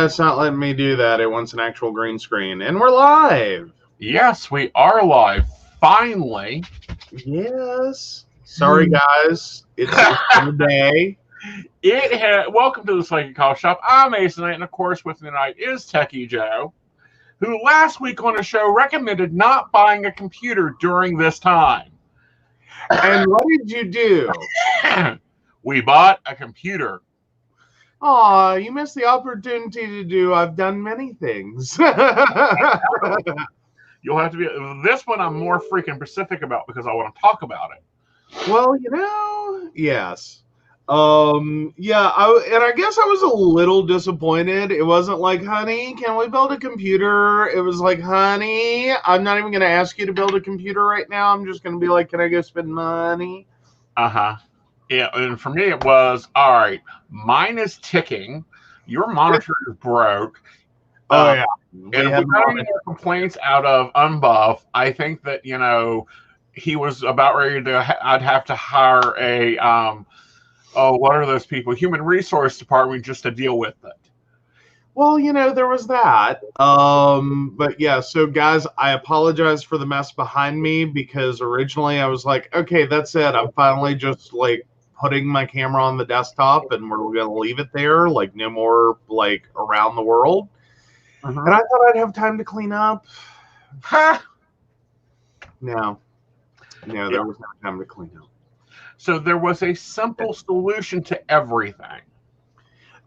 it's not letting me do that. It wants an actual green screen. And we're live. Yes, we are live. Finally. Yes. Sorry, guys. It's been a day. Welcome to the Psychic Call Shop. I'm Aeson Knight, and of course, with me tonight is Techy Joe, who last week on the show recommended not buying a computer during this time. And what did you do? We bought a computer. Aw, you missed the opportunity to do. I've done many things. You'll have to be. This one I'm more freaking specific about because I want to talk about it. Well, yes. I guess I was a little disappointed. It wasn't like, honey, can we build a computer? It was like, honey, I'm not even going to ask you to build a computer right now. I'm just going to be like, can I go spend money? Yeah, and for me it was, all right, mine is ticking. Your monitor is broke. Oh, yeah. And if we got any more complaints out of Unbuff, I think that, he was about ready to, I'd have to hire a, what are those people? Human resource department just to deal with it. Well, there was that. But yeah, so guys, I apologize for the mess behind me because originally I was like, okay, that's it. I'm finally just like putting my camera on the desktop and we're going to leave it there. Like no more like around the world. And I thought I'd have time to clean up. No, there was no time to clean up. So there was a simple solution to everything.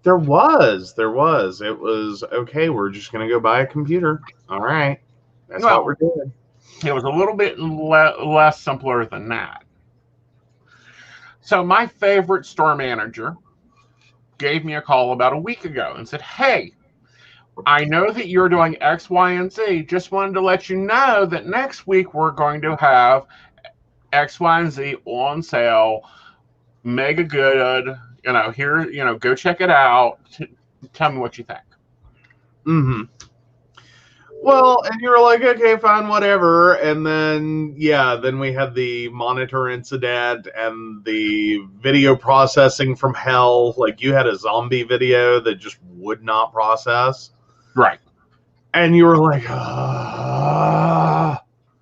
There was. It was, okay, we're just going to go buy a computer. All right. That's what we're doing. It was a little bit less simpler than that. So my favorite store manager gave me a call about a week ago and said, hey, I know that you're doing X, Y, and Z. Just wanted to let you know that next week we're going to have X, Y, and Z on sale. Mega good. Here, go check it out. Tell me what you think. Well, and you were like, okay, fine, whatever. And then, then we had the monitor incident and the video processing from hell. Like you had a zombie video that just would not process. Right. And you were like, ah.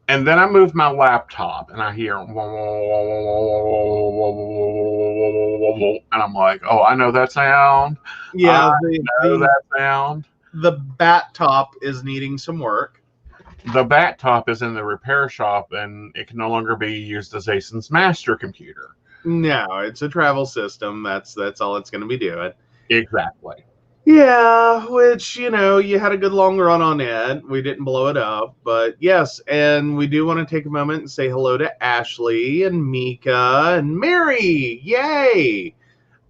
And then I moved my laptop and I hear, and I'm like, oh, I know that sound. Yeah, I know that sound. The bat top is needing some work. The bat top is in the repair shop and it can no longer be used as Aeson's master computer. No, it's a travel system. That's all it's going to be doing. Exactly. Yeah, which, you had a good long run on it. We didn't blow it up. But yes, and we do want to take a moment and say hello to Ashley and Mika and Mary. Yay!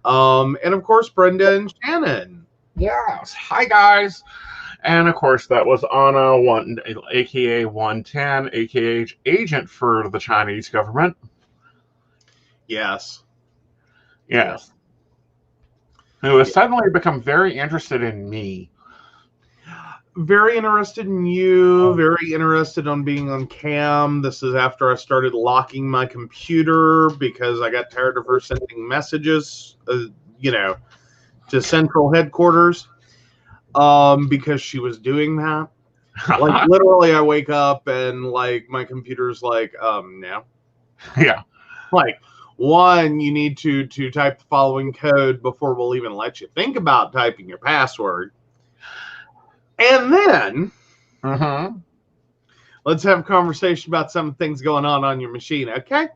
And of course, Brenda and Shannon. Yes. Hi, guys. And of course, that was Anna, aka 110, aka agent for the Chinese government. Yes. Yes. Who has suddenly become very interested in me. Very interested in you. Very interested on being on cam. This is after I started locking my computer because I got tired of her sending messages, to central headquarters, because she was doing that. Like literally, I wake up and like my computer's like, no. Yeah. Like, one, you need to type the following code before we'll even let you think about typing your password. And then, let's have a conversation about some things going on your machine, okay?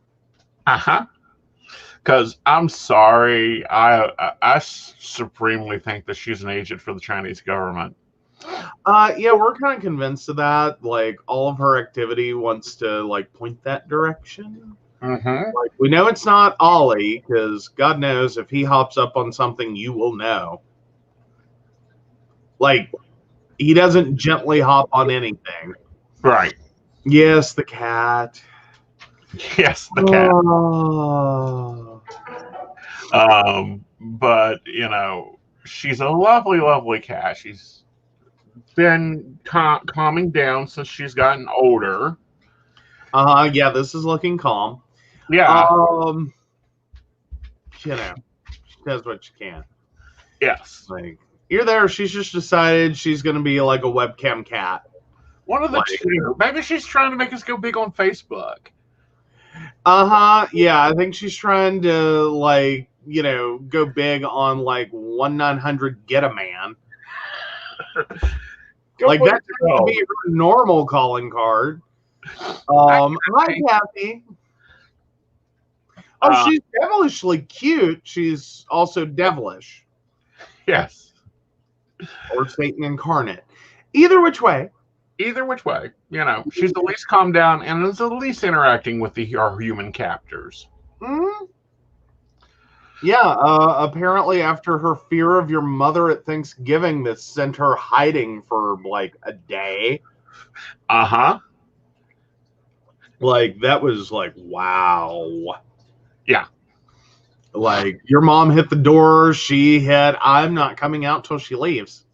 Because I'm sorry, I supremely think that she's an agent for the Chinese government. Yeah, we're kind of convinced of that. Like, all of her activity wants to, like, point that direction. Like, we know it's not Ollie, because God knows if he hops up on something, you will know. Like, he doesn't gently hop on anything. Right. Yes, the cat. Yes, the cat. Oh. But, she's a lovely, lovely cat. She's been calming down since she's gotten older. Yeah, this is looking calm. Yeah. She does what she can. Yes. Like, You're there. She's just decided she's going to be like a webcam cat. One of the two. Maybe she's trying to make us go big on Facebook. Yeah, I think she's trying to like, go big on like 1-900 get a man. Like that's going to be her normal calling card. Hi Kathy. Oh, she's devilishly cute. She's also devilish. Yes. Or Satan incarnate. Either which way, she's at least calmed down and is at least interacting with our human captors. Mm-hmm. Yeah, apparently after her fear of your mother at Thanksgiving that sent her hiding for like a day. Like that was like, wow. Yeah. Like your mom hit the door, she hit, I'm not coming out till she leaves.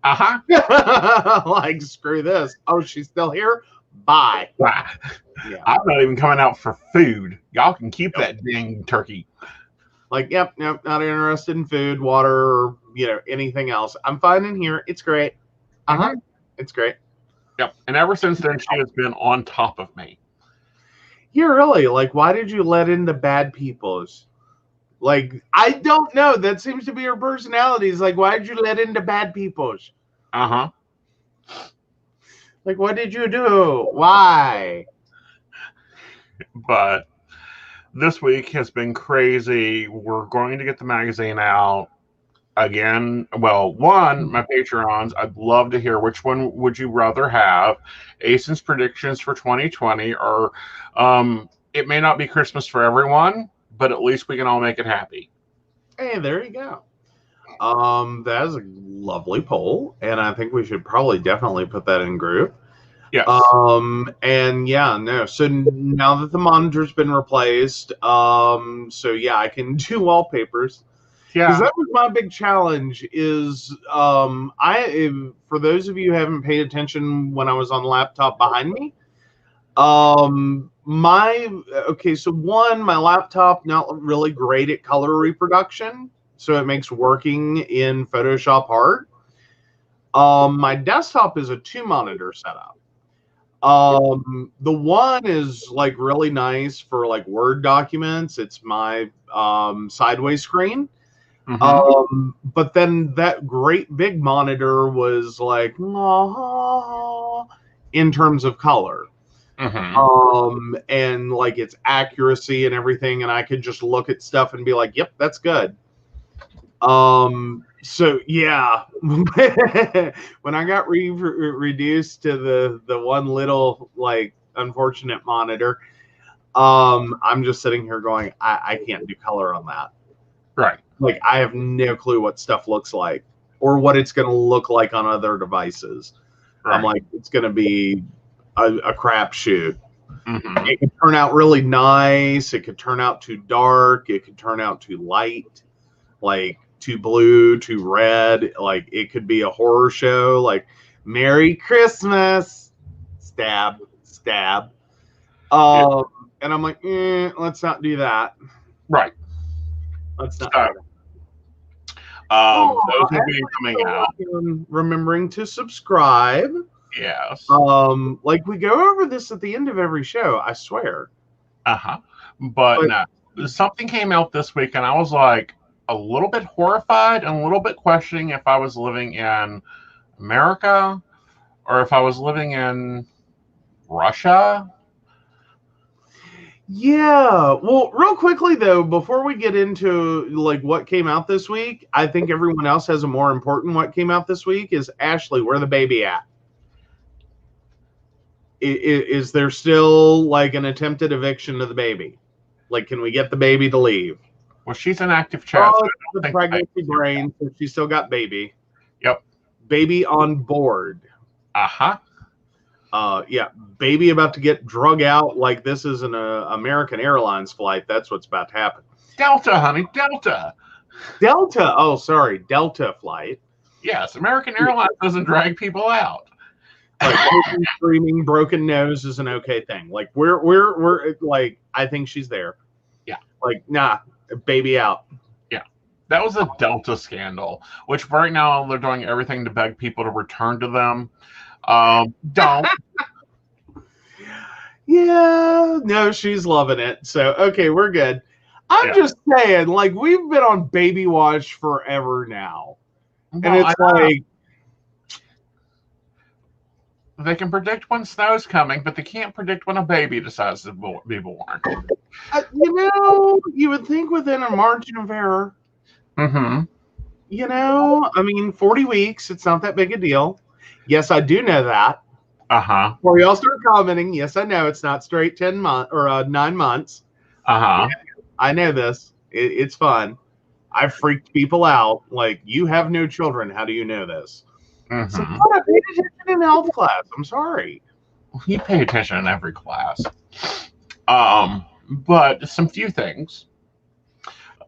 Like, screw this. Oh, she's still here? Bye. Yeah. I'm not even coming out for food. Y'all can keep that dang turkey. Like, yep, not interested in food, water, or, anything else. I'm fine in here. It's great. It's great. Yep. And ever since then, she has been on top of me. Yeah, really? Like, why did you let in the bad peoples? Like, I don't know. That seems to be her personality. It's like, why did you let in the bad peoples? Like, what did you do? Why? But this week has been crazy. We're going to get the magazine out again. Well, my Patreons, I'd love to hear which one would you rather have. Aeson's predictions for 2020, or it may not be Christmas for everyone, but at least we can all make it happy. Hey, there you go. That is a lovely poll, and I think we should probably definitely put that in group. Yes. And yeah, no. So now that the monitor's been replaced, so yeah, I can do wallpapers. Yeah. Because that was my big challenge is, for those of you who haven't paid attention when I was on the laptop behind me, my laptop not really great at color reproduction, so it makes working in Photoshop hard. My desktop is a 2-monitor setup. The one is like really nice for like Word documents. It's my sideways screen. But then that great big monitor was like in terms of color. And like its accuracy and everything, and I could just look at stuff and be like, yep, that's good. So yeah, when I got reduced to the one little like unfortunate monitor, I'm just sitting here going, I can't do color on that. Right. Like I have no clue what stuff looks like or what it's going to look like on other devices. Right. I'm like, it's going to be a crapshoot. It could turn out really nice. It could turn out too dark. It could turn out too light, like too blue, too red. Like it could be a horror show, like Merry Christmas, stab. And I'm like, let's not do that. Right. Let's not. Those will be coming out. Remembering to subscribe. Yes. Like we go over this at the end of every show, I swear. But no, something came out this week, and I was like a little bit horrified and a little bit questioning if I was living in America or if I was living in Russia. Yeah. Well, real quickly though, before we get into like what came out this week, I think everyone else has a more important what came out this week is Ashley, where the baby at? Is there still like an attempted eviction of the baby? Like, can we get the baby to leave? Well, she's an active child. Oh, so the pregnancy brain, so she still got baby. Yep. Baby on board. Yeah, baby about to get drug out like this is an American Airlines flight. That's what's about to happen. Delta, honey, Delta. Delta. Oh, sorry, Delta flight. Yes, American Airlines doesn't drag people out. Like screaming, broken nose is an okay thing. Like we're like, I think she's there. Yeah. Like, nah, baby out. Yeah. That was a Delta scandal, which right now they're doing everything to beg people to return to them. Don't. Yeah, no, she's loving it. So, okay, we're good. I'm just saying, like, we've been on baby watch forever now. And it's like, they can predict when snow's coming, but they can't predict when a baby decides to be born. You would think within a margin of error. Mm-hmm. I mean, 40 weeks, it's not that big a deal. Yes, I do know that. Uh-huh. Before y'all start commenting, yes, I know it's not straight 10 months or 9 months. Uh-huh. Yeah, I know this. It's fun. I've freaked people out. Like, you have no children. How do you know this? Mm-hmm. So I paid attention in health class. I'm sorry. You pay attention in every class. But some few things.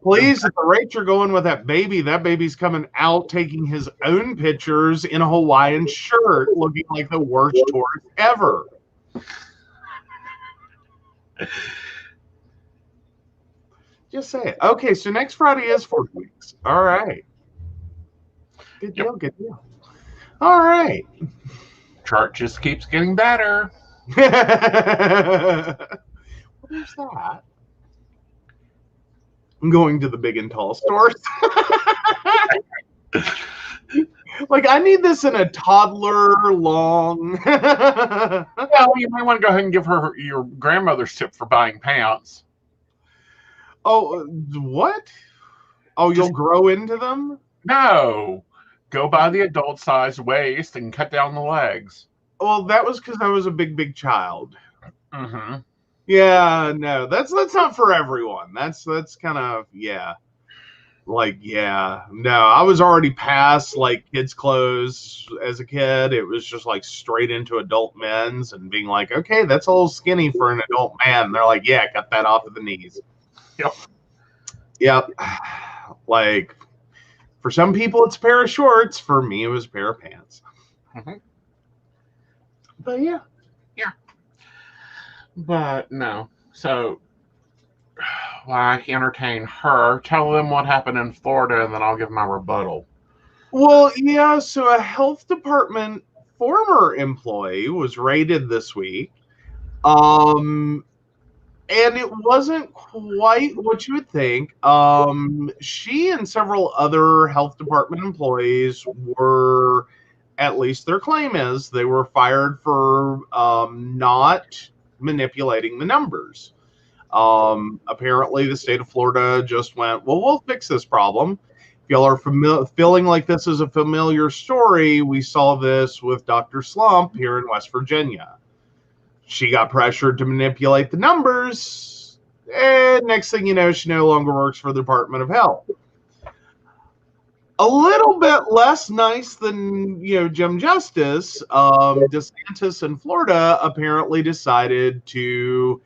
Please, at the rate you're going with that baby's coming out taking his own pictures in a Hawaiian shirt, looking like the worst tourist ever. Just say it. Okay, so next Friday is 4 weeks. All right. Good deal, good deal. All right. Chart just keeps getting better. What is that? I'm going to the big and tall stores. Like, I need this in a toddler long. Well, you might want to go ahead and give her your grandmother's tip for buying pants. Oh, what? Oh, you'll grow into them? No. Go buy the adult size waist and cut down the legs. Well, that was because I was a big child. Mm-hmm. Yeah, no, that's not for everyone. That's kind of, yeah. Like, yeah. No, I was already past like kids' clothes as a kid. It was just like straight into adult men's and being like, okay, that's a little skinny for an adult man. And they're like, yeah, cut that off at the knees. Yep. Like, for some people, it's a pair of shorts. For me, it was a pair of pants. Mm-hmm. But yeah. But no. So, while I entertain her, tell them what happened in Florida, and then I'll give my rebuttal. Well, yeah. So a health department former employee was raided this week. And it wasn't quite what you would think. She and several other health department employees were, at least their claim is, they were fired for not manipulating the numbers. Apparently, the state of Florida just went, well, we'll fix this problem. If y'all are feeling like this is a familiar story, we saw this with Dr. Slump here in West Virginia. She got pressured to manipulate the numbers, and next thing you know, she no longer works for the Department of Health. A little bit less nice than, Jim Justice, DeSantis in Florida apparently decided to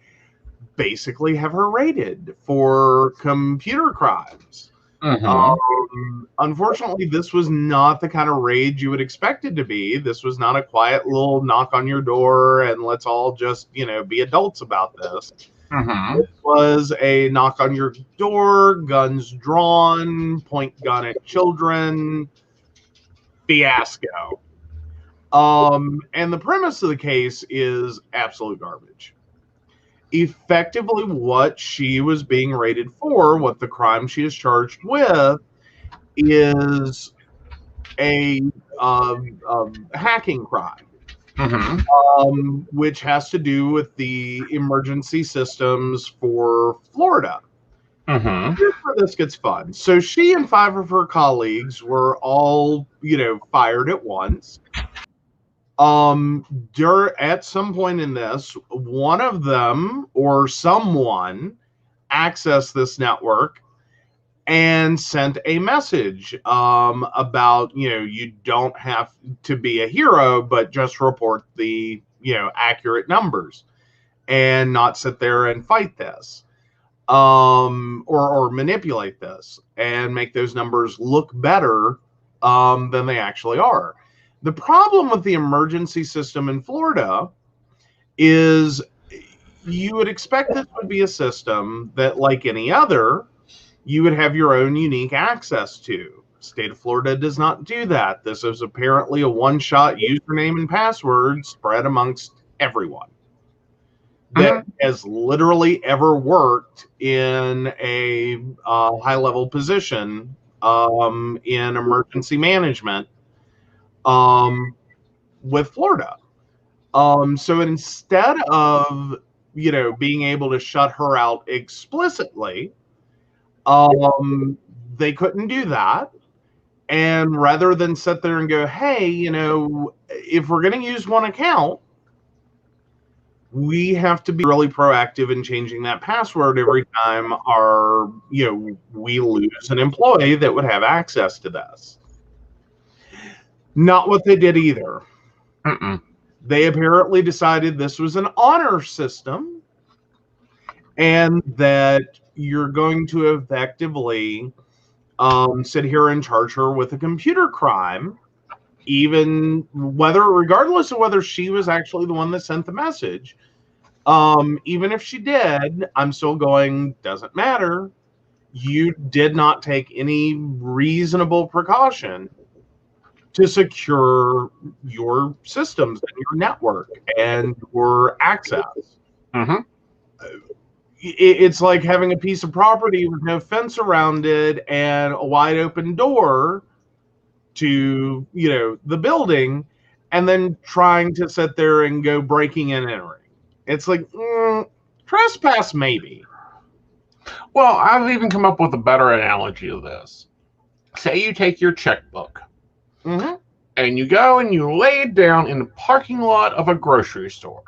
basically have her raided for computer crimes. Mm-hmm. Unfortunately, this was not the kind of raid you would expect it to be. This was not a quiet little knock on your door and let's all just, be adults about this. Mm-hmm. It was a knock on your door, guns drawn, point gun at children, fiasco. And the premise of the case is absolute garbage. Effectively, what she was being raided for, what the crime she is charged with, is a hacking crime. Mm-hmm. Which has to do with the emergency systems for Florida. Mm-hmm. Here's where this gets fun. So she and 5 of her colleagues were all, fired at once. At some point in this, one of them or someone accessed this network and sent a message about, you don't have to be a hero, but just report the, accurate numbers and not sit there and fight this or manipulate this and make those numbers look better than they actually are. The problem with the emergency system in Florida is you would expect this would be a system that, like any other, you would have your own unique access to. State of Florida does not do that. This is apparently a one-shot username and password spread amongst everyone that has literally ever worked in a high-level position in emergency management with Florida. So instead of, being able to shut her out explicitly, they couldn't do that. And rather than sit there and go, hey, if we're going to use one account, we have to be really proactive in changing that password every time we lose an employee that would have access to this. Not what they did either. They apparently decided this was an honor system and that you're going to effectively sit here and charge her with a computer crime, regardless of whether she was actually the one that sent the message. Even if she did, I'm still going, doesn't matter. You did not take any reasonable precaution to secure your systems and your network and your access. It's like having a piece of property with no fence around it and a wide open door to, the building, and then trying to sit there and go breaking and entering. It's like, trespass maybe. Well, I've even come up with a better analogy of this. Say you take your checkbook and you go and you lay it down in the parking lot of a grocery store.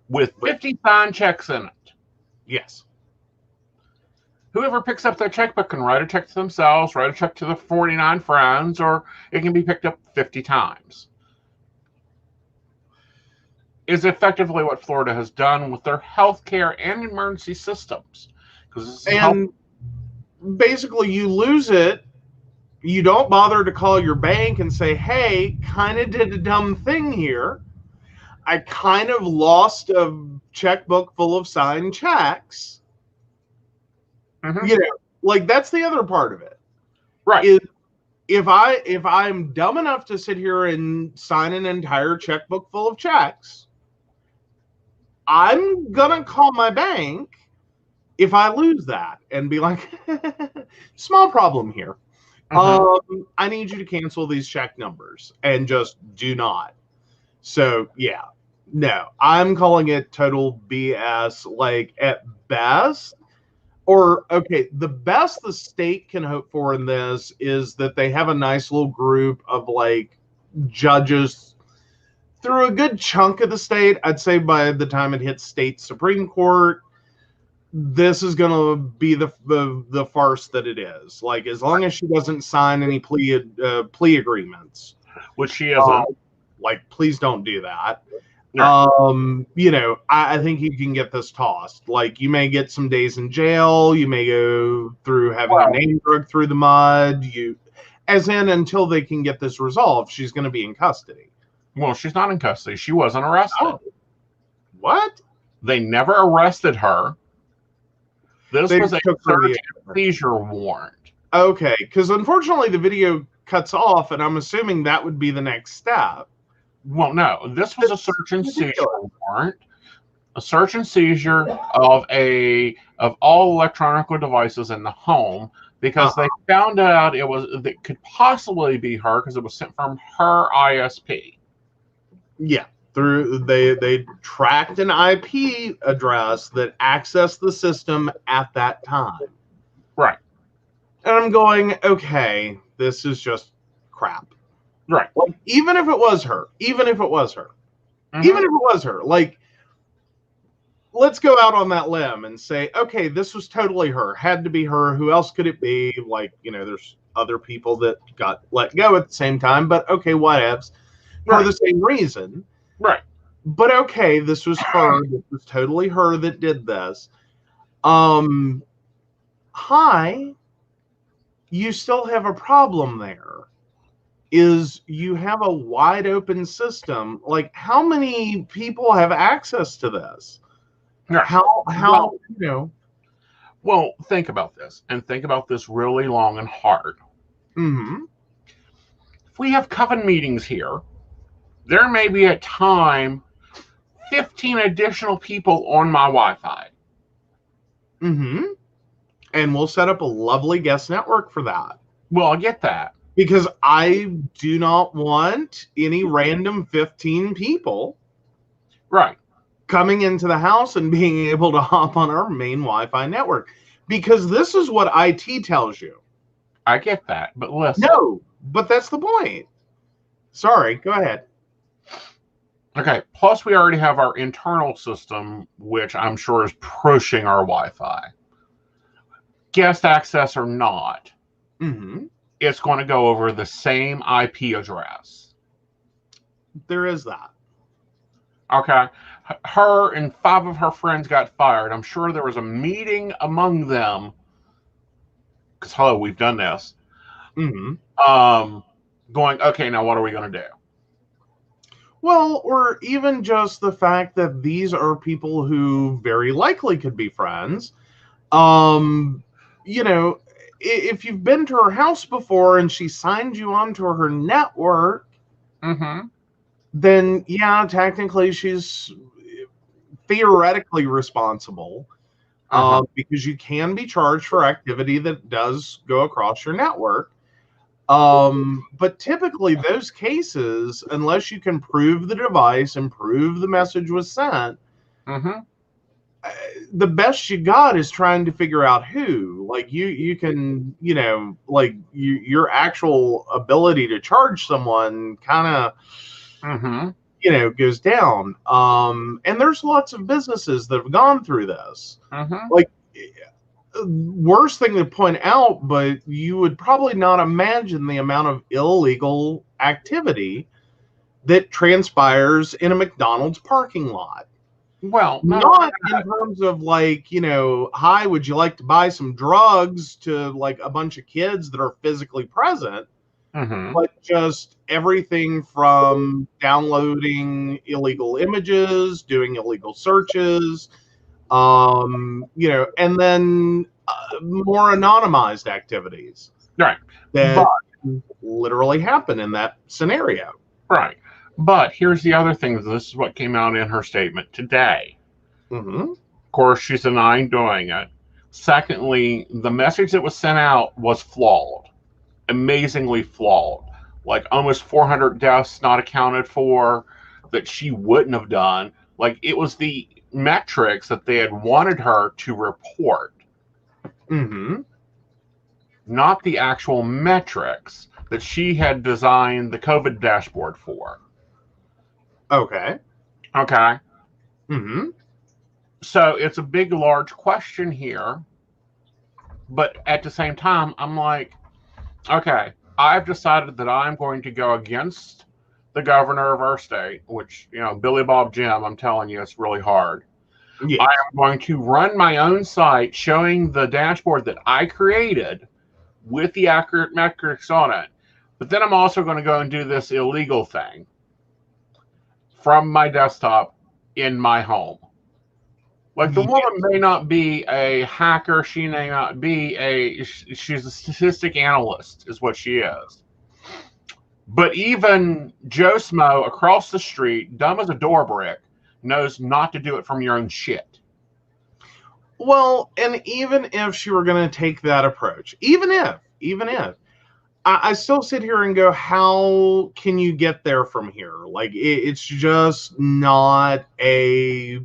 With 50 signed checks in it. Yes. Whoever picks up their checkbook can write a check to themselves, write a check to the 49 friends, or it can be picked up 50 times. Is effectively what Florida has done with their healthcare and emergency systems. And basically you lose it. You don't bother to call your bank and say, hey, kind of did a dumb thing here. I kind of lost a checkbook full of signed checks. That's the other part of it. Right. If I'm dumb enough to sit here and sign an entire checkbook full of checks, I'm gonna call my bank if I lose that and be like, small problem here. I need you to cancel these check numbers and just do not. So yeah. No, I'm calling it total BS. Like, at best, the best the state can hope for in this is that they have a nice little group of judges through a good chunk of the state. I'd say by the time it hits state Supreme Court, this is going to be the farce that it is. Like, as long as she doesn't sign any plea agreements, which she isn't. Please don't do that. No. I think you can get this tossed. Like, you may get some days in jail. You may go through having her name dragged through the mud. Until they can get this resolved, she's going to be in custody. Well, she's not in custody. She wasn't arrested. Oh. What? They never arrested her. This was a search and seizure warrant. Okay, because unfortunately the video cuts off, and I'm assuming that would be the next step. Well, no, this was a search and seizure warrant. A search and seizure of all electronic devices in the home, because they found out it could possibly be her because it was sent from her ISP. Yeah, they tracked an IP address that accessed the system at that time. Right. And I'm going, okay, this is just crap. Right. Even if it was her, like, let's go out on that limb and say, okay, this was totally her. Had to be her. Who else could it be? There's other people that got let go at the same time, but okay, whatevs. For the same reason. Right. But okay, this was her. This was totally her that did this. You still have a problem there. Is you have a wide open system. Like, how many people have access to this? Yeah. How Well, think about this, and think about this really long and hard. Mm-hmm. If we have coven meetings here, there may be at time 15 additional people on my Wi-Fi. Mm-hmm. And we'll set up a lovely guest network for that. Well, I get that. Because I do not want any random 15 people Right. coming into the house and being able to hop on our main Wi-Fi network. Because this is what IT tells you. I get that, but listen. No, but that's the point. Sorry, go ahead. Okay, plus we already have our internal system, which I'm sure is pushing our Wi-Fi. Guest access or not, Mm-hmm. it's going to go over the same IP address. There is that. Okay, her and 5 of her friends got fired. I'm sure there was a meeting among them, because hello, we've done this. Mm-hmm. Going, okay, now what are we going to do? Well, or even just the fact that these are people who very likely could be friends. You know, if you've been to her house before and she signed you onto her network, Mm-hmm. then yeah, technically she's theoretically responsible, because you can be charged for activity that does go across your network. But typically those cases, unless you can prove the device and prove the message was sent, Mm-hmm. the best you got is trying to figure out who. Like you can, like your actual ability to charge someone kind of, Mm-hmm. goes down. And there's lots of businesses that have gone through this. Mm-hmm. Like, worst thing to point out, but you would probably not imagine the amount of illegal activity that transpires in a McDonald's parking lot. Well, Not in terms of like, hi, would you like to buy some drugs to like a bunch of kids that are physically present, mm-hmm. but just everything from downloading illegal images, doing illegal searches, and then more anonymized activities Right. that literally happen in that scenario. Right. But here's the other thing. This is what came out in her statement today. Mm-hmm. Of course, she's denying doing it. Secondly, the message that was sent out was flawed. Amazingly flawed. Like almost 400 deaths not accounted for that she wouldn't have done. Like it was the metrics that they had wanted her to report. Mm-hmm. Not the actual metrics that she had designed the COVID dashboard for. Okay. Okay. Mm-hmm. So it's a big, large question here. But at the same time, I'm like, okay, I've decided that I'm going to go against the governor of our state, which, Billy Bob Jim, I'm telling you, it's really hard. Yes. I am going to run my own site showing the dashboard that I created with the accurate metrics on it. But then I'm also going to go and do this illegal thing from my desktop in my home. Like the woman may not be a hacker, she may not be she's a statistic analyst is what she is. But even Joe Smo across the street, dumb as a door brick, knows not to do it from your own shit. Well, and even if she were going to take that approach, even if, I still sit here and go, how can you get there from here? Like, it's just not a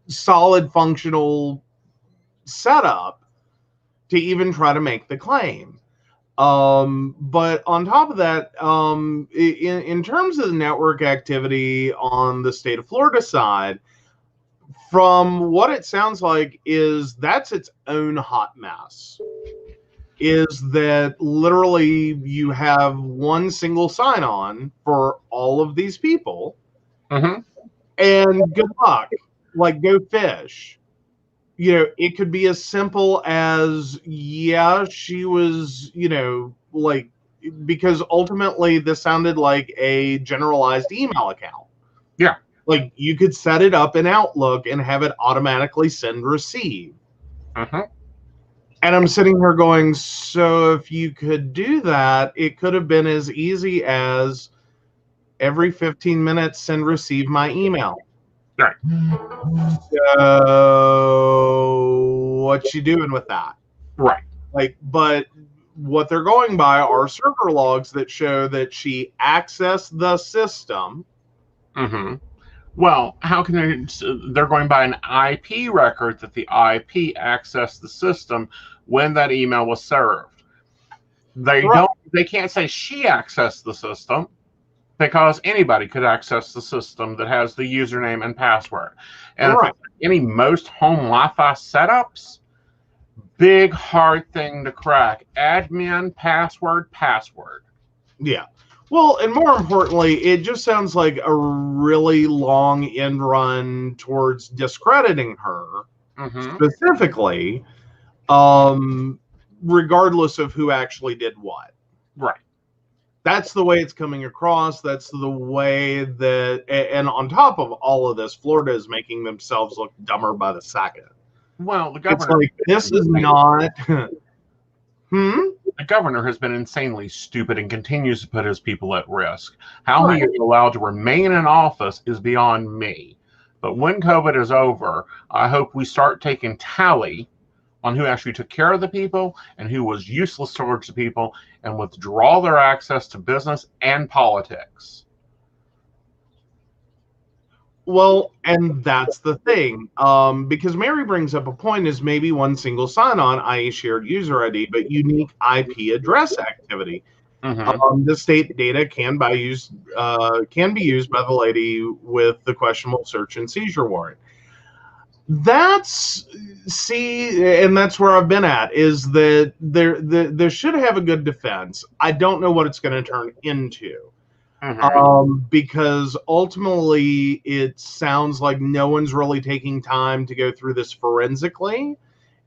solid functional setup to even try to make the claim. But on top of that, in terms of the network activity on the state of Florida side, from what it sounds like is that's its own hot mess. Is that literally you have one single sign-on for all of these people, mm-hmm. and good luck. Like, go fish. It could be as simple as, yeah, she was, like, because ultimately this sounded like a generalized email account. Yeah. Like, you could set it up in Outlook and have it automatically send receive. Mm-hmm. And I'm sitting here going, so if you could do that, it could have been as easy as every 15 minutes send receive my email. Right. What you doing with that? Right. Like, but what they're going by are server logs that show that she accessed the system. Mm-hmm. Well, how can they're going by an IP record that the IP accessed the system when that email was served. They can't say she accessed the system because anybody could access the system that has the username and password. And if it's any most home Wi-Fi setups, big hard thing to crack. Admin password. Yeah. Well, and more importantly, it just sounds like a really long end run towards discrediting her specifically, regardless of who actually did what. Right. That's the way it's coming across. That's the way that, and on top of all of this, Florida is making themselves look dumber by the second. Well, the governor. It's like, this is not. The governor has been insanely stupid and continues to put his people at risk. How he is allowed to remain in office is beyond me. But when COVID is over, I hope we start taking tally on who actually took care of the people and who was useless towards the people and withdraw their access to business and politics. Well, and that's the thing, because Mary brings up a point is maybe one single sign-on, i.e. shared user ID, but unique IP address activity. The state data can be used by the lady with the questionable search and seizure warrant. And that's where I've been at, is that there should have a good defense. I don't know what it's going to turn into. Because ultimately it sounds like no one's really taking time to go through this forensically.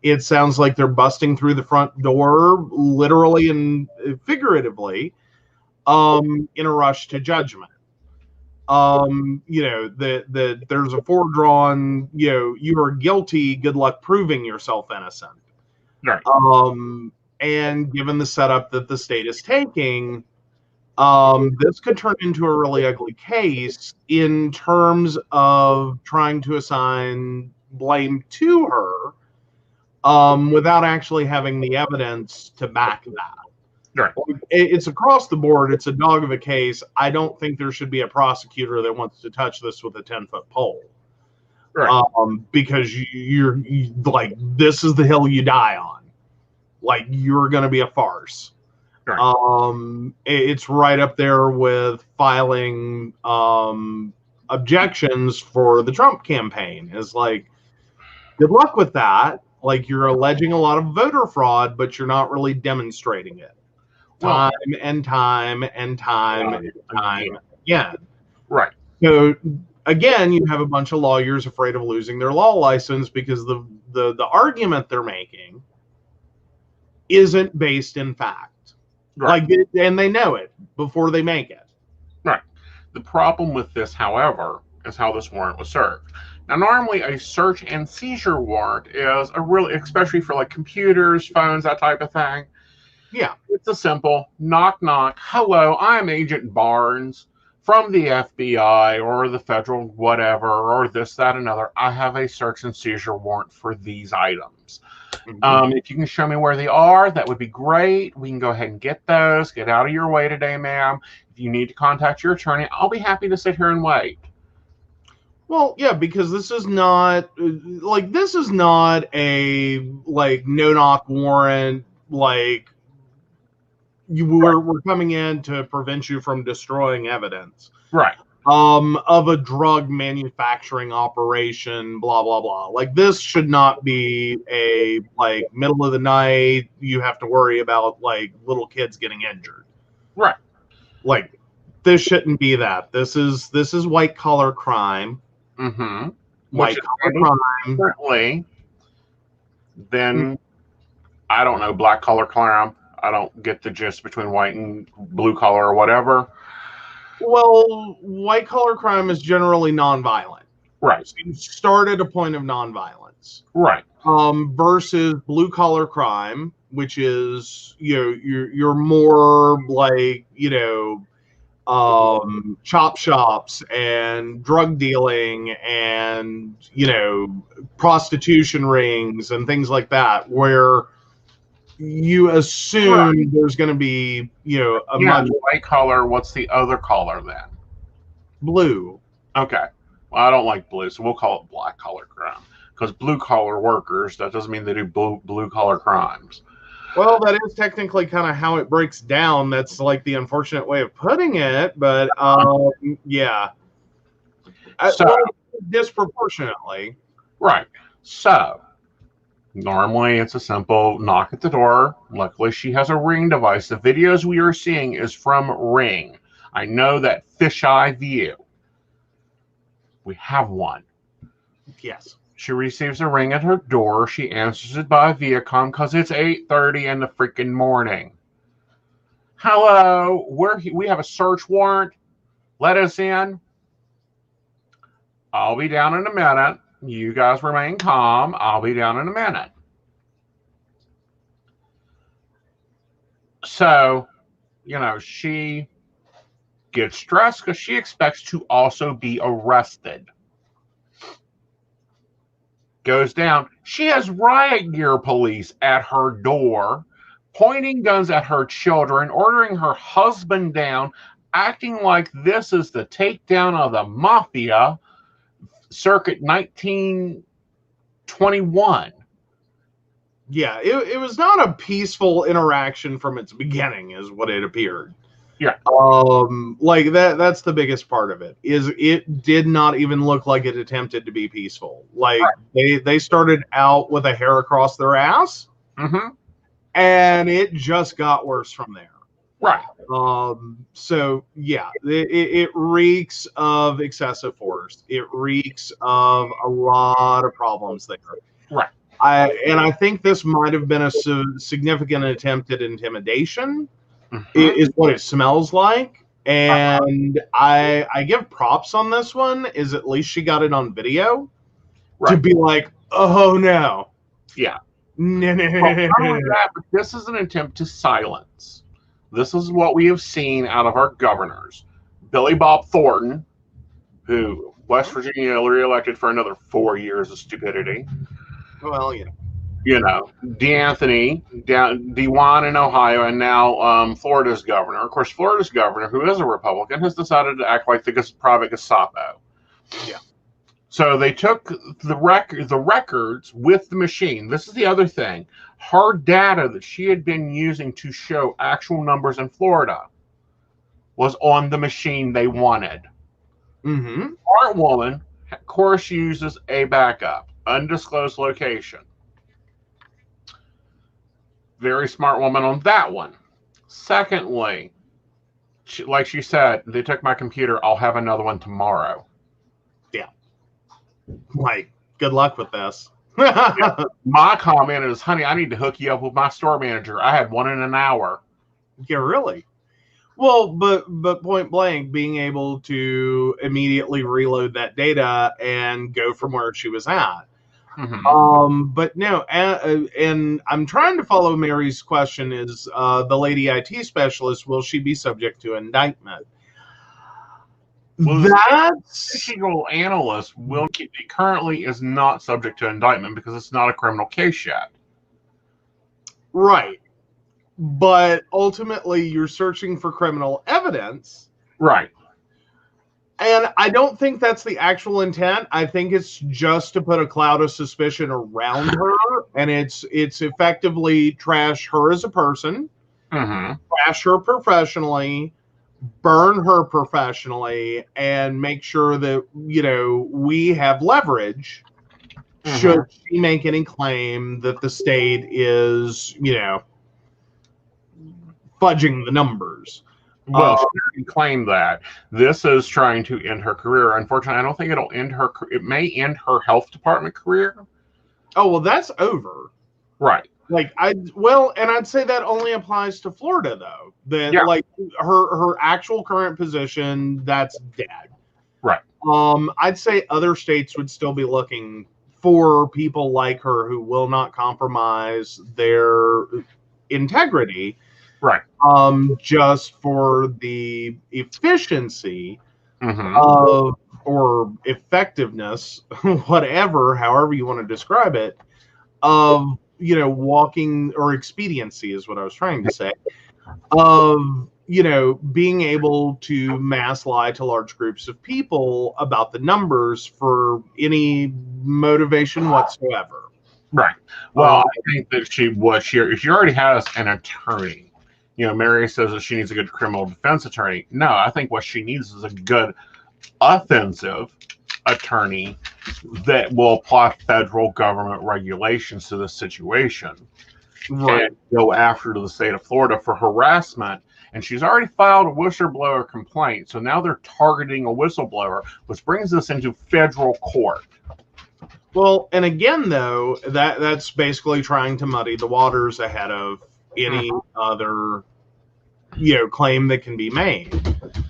It sounds like they're busting through the front door, literally and figuratively, in a rush to judgment. That there's a foredrawn, you are guilty, good luck proving yourself innocent. Right. And given the setup that the state is taking, this could turn into a really ugly case in terms of trying to assign blame to her, without actually having the evidence to back that. Right. It's across the board. It's a dog of a case. I don't think there should be a prosecutor that wants to touch this with a 10-foot pole. Right. Because you're like, this is the hill you die on. Like, you're going to be a farce. Right. It's right up there with filing objections for the Trump campaign. It's like, good luck with that. Like, you're alleging a lot of voter fraud, but you're not really demonstrating it. Time and time again. Right. So again, you have a bunch of lawyers afraid of losing their law license because the argument they're making isn't based in fact. Right. Like, and they know it before they make it. Right. The problem with this, however, is how this warrant was served. Now, normally a search and seizure warrant is a really, especially for like computers, phones, that type of thing. Yeah. It's a simple knock, knock. Hello, I'm Agent Barnes from the FBI or the federal whatever, or this, that, another. I have a search and seizure warrant for these items. If you can show me where they are, that would be great. We can go ahead and get those. Get out of your way today, ma'am. If you need to contact your attorney, I'll be happy to sit here and wait. Well, yeah, because this is not a like no-knock warrant. Like, we're coming in to prevent you from destroying evidence. Right. Of a drug manufacturing operation, blah, blah, blah. Like, this should not be a, like, middle of the night, you have to worry about, like, little kids getting injured. Right. Like, this shouldn't be that. This is white-collar crime. White-collar crime. Differently than, I don't know, black-collar crime. I don't get the gist between white and blue-collar or whatever. Well, white-collar crime is generally nonviolent. Right. So you start at a point of nonviolence. Right. versus blue collar crime, which is, you know, you're more like, you know, chop shops and drug dealing and, you know, prostitution rings and things like that, where you assume there's going to be, you know, a much white collar. What's the other color then? blue. Okay. Well, I don't like blue, so we'll call it black collar crime. Because blue collar workers, that doesn't mean they do blue collar crimes. Well, that is technically kind of how it breaks down. That's like the unfortunate way of putting it, but yeah. So, well, disproportionately. Right. So, normally it's a simple knock at the door. Luckily, she has a Ring device. The videos we are seeing is from Ring. I know that fisheye view. We have one. Yes. She receives a ring at her door. She answers it by Viacom because it's 8:30 in the freaking morning. Hello, we have a search warrant. Let us in. I'll be down in a minute. You guys remain calm. I'll be down in a minute. So, you know, she gets stressed because she expects to also be arrested. Goes down. She has riot gear police at her door, pointing guns at her children, ordering her husband down, acting like this is the takedown of the mafia circuit 1921. Yeah, it was not a peaceful interaction from its beginning, is what it appeared. Yeah. Like that's the biggest part of it, is it did not even look like it attempted to be peaceful. Like they started out with a hair across their ass, and it just got worse from there. Right. So yeah, it reeks of excessive force. It reeks of a lot of problems there. Right. I think this might have been a significant attempt at intimidation. Is what it smells like. And I give props on this one, is at least she got it on video to be like, oh no. Yeah. No. Not only that, but this is an attempt to silence. This is what we have seen out of our governors. Billy Bob Thornton, who West Virginia reelected for another 4 years of stupidity. Well, yeah. You know, DeAnthony, DeWine in Ohio, and now Florida's governor. Of course, Florida's governor, who is a Republican, has decided to act like the private Gestapo. Yeah. So they took the records with the machine. This is the other thing. Her data that she had been using to show actual numbers in Florida was on the machine they wanted. Smart woman, of course, uses a backup, undisclosed location. Very smart woman on that one. Secondly, like she said, they took my computer. I'll have another one tomorrow. Yeah. Like, good luck with this. My comment is, honey, I need to hook you up with my store manager. I had one in an hour. Yeah, really? Well, but point blank, being able to immediately reload that data and go from where she was at. But no, and I'm trying to follow Mary's question, is the lady IT specialist, will she be subject to indictment? Well, that's technical analyst currently is not subject to indictment because it's not a criminal case yet. Right. But ultimately you're searching for criminal evidence. Right. And I don't think that's the actual intent. I think it's just to put a cloud of suspicion around her, and it's effectively trash her as a person, trash her professionally, burn her professionally, and make sure that, you know, we have leverage should she make any claim that the state is, you know, fudging the numbers. Well, she didn't claim that. This is trying to end her career. Unfortunately, I don't think it'll end her. It may end her health department career. Oh, well, that's over. Right. Like, and I'd say that only applies to Florida, though. That like her actual current position, that's dead. Right. I'd say other states would still be looking for people like her who will not compromise their integrity, Right. just for the efficiency Mm-hmm. of, or effectiveness, whatever, however you want to describe it, of, walking, or expediency is what I was trying to say, of, being able to mass lie to large groups of people about the numbers for any motivation whatsoever. Right. Well, I think that she already has an attorney. Mary says that she needs a good criminal defense attorney. No, I think what she needs is a good offensive attorney that will apply federal government regulations to this situation Right. and go after the state of Florida for harassment. And she's already filed a whistleblower complaint. So now they're targeting a whistleblower, which brings us into federal court. Well, and again, though, that's basically trying to muddy the waters ahead of any other, claim that can be made.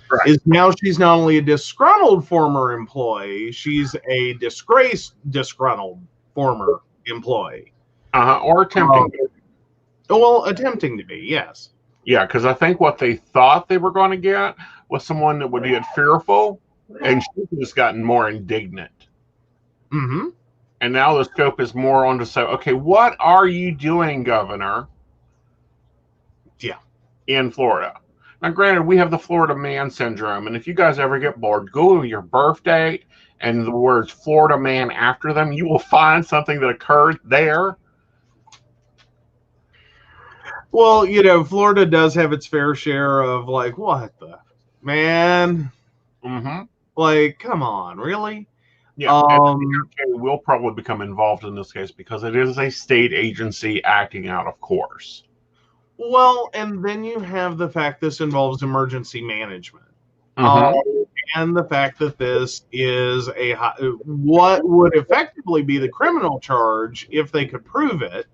Right. Is now she's not only a disgruntled former employee, she's a disgruntled former employee. Or attempting to be. Well, attempting to be, yes. Yeah, because I think what they thought they were going to get was someone that would get fearful, and she's just gotten more indignant. Mm-hmm. And now the scope is more on to say, okay, what are you doing, Governor? Yeah. In Florida. Now, granted, we have the Florida man syndrome, and if you guys ever get bored, Google your birth date and the words Florida man after them. You will find something that occurred there. Well, Florida does have its fair share of, like, what the man? Mm-hmm. Like, come on, really? Yeah, and the will probably become involved in this case because it is a state agency acting out of course. Well, and then you have the fact this involves emergency management. And the fact that this is what would effectively be the criminal charge if they could prove it.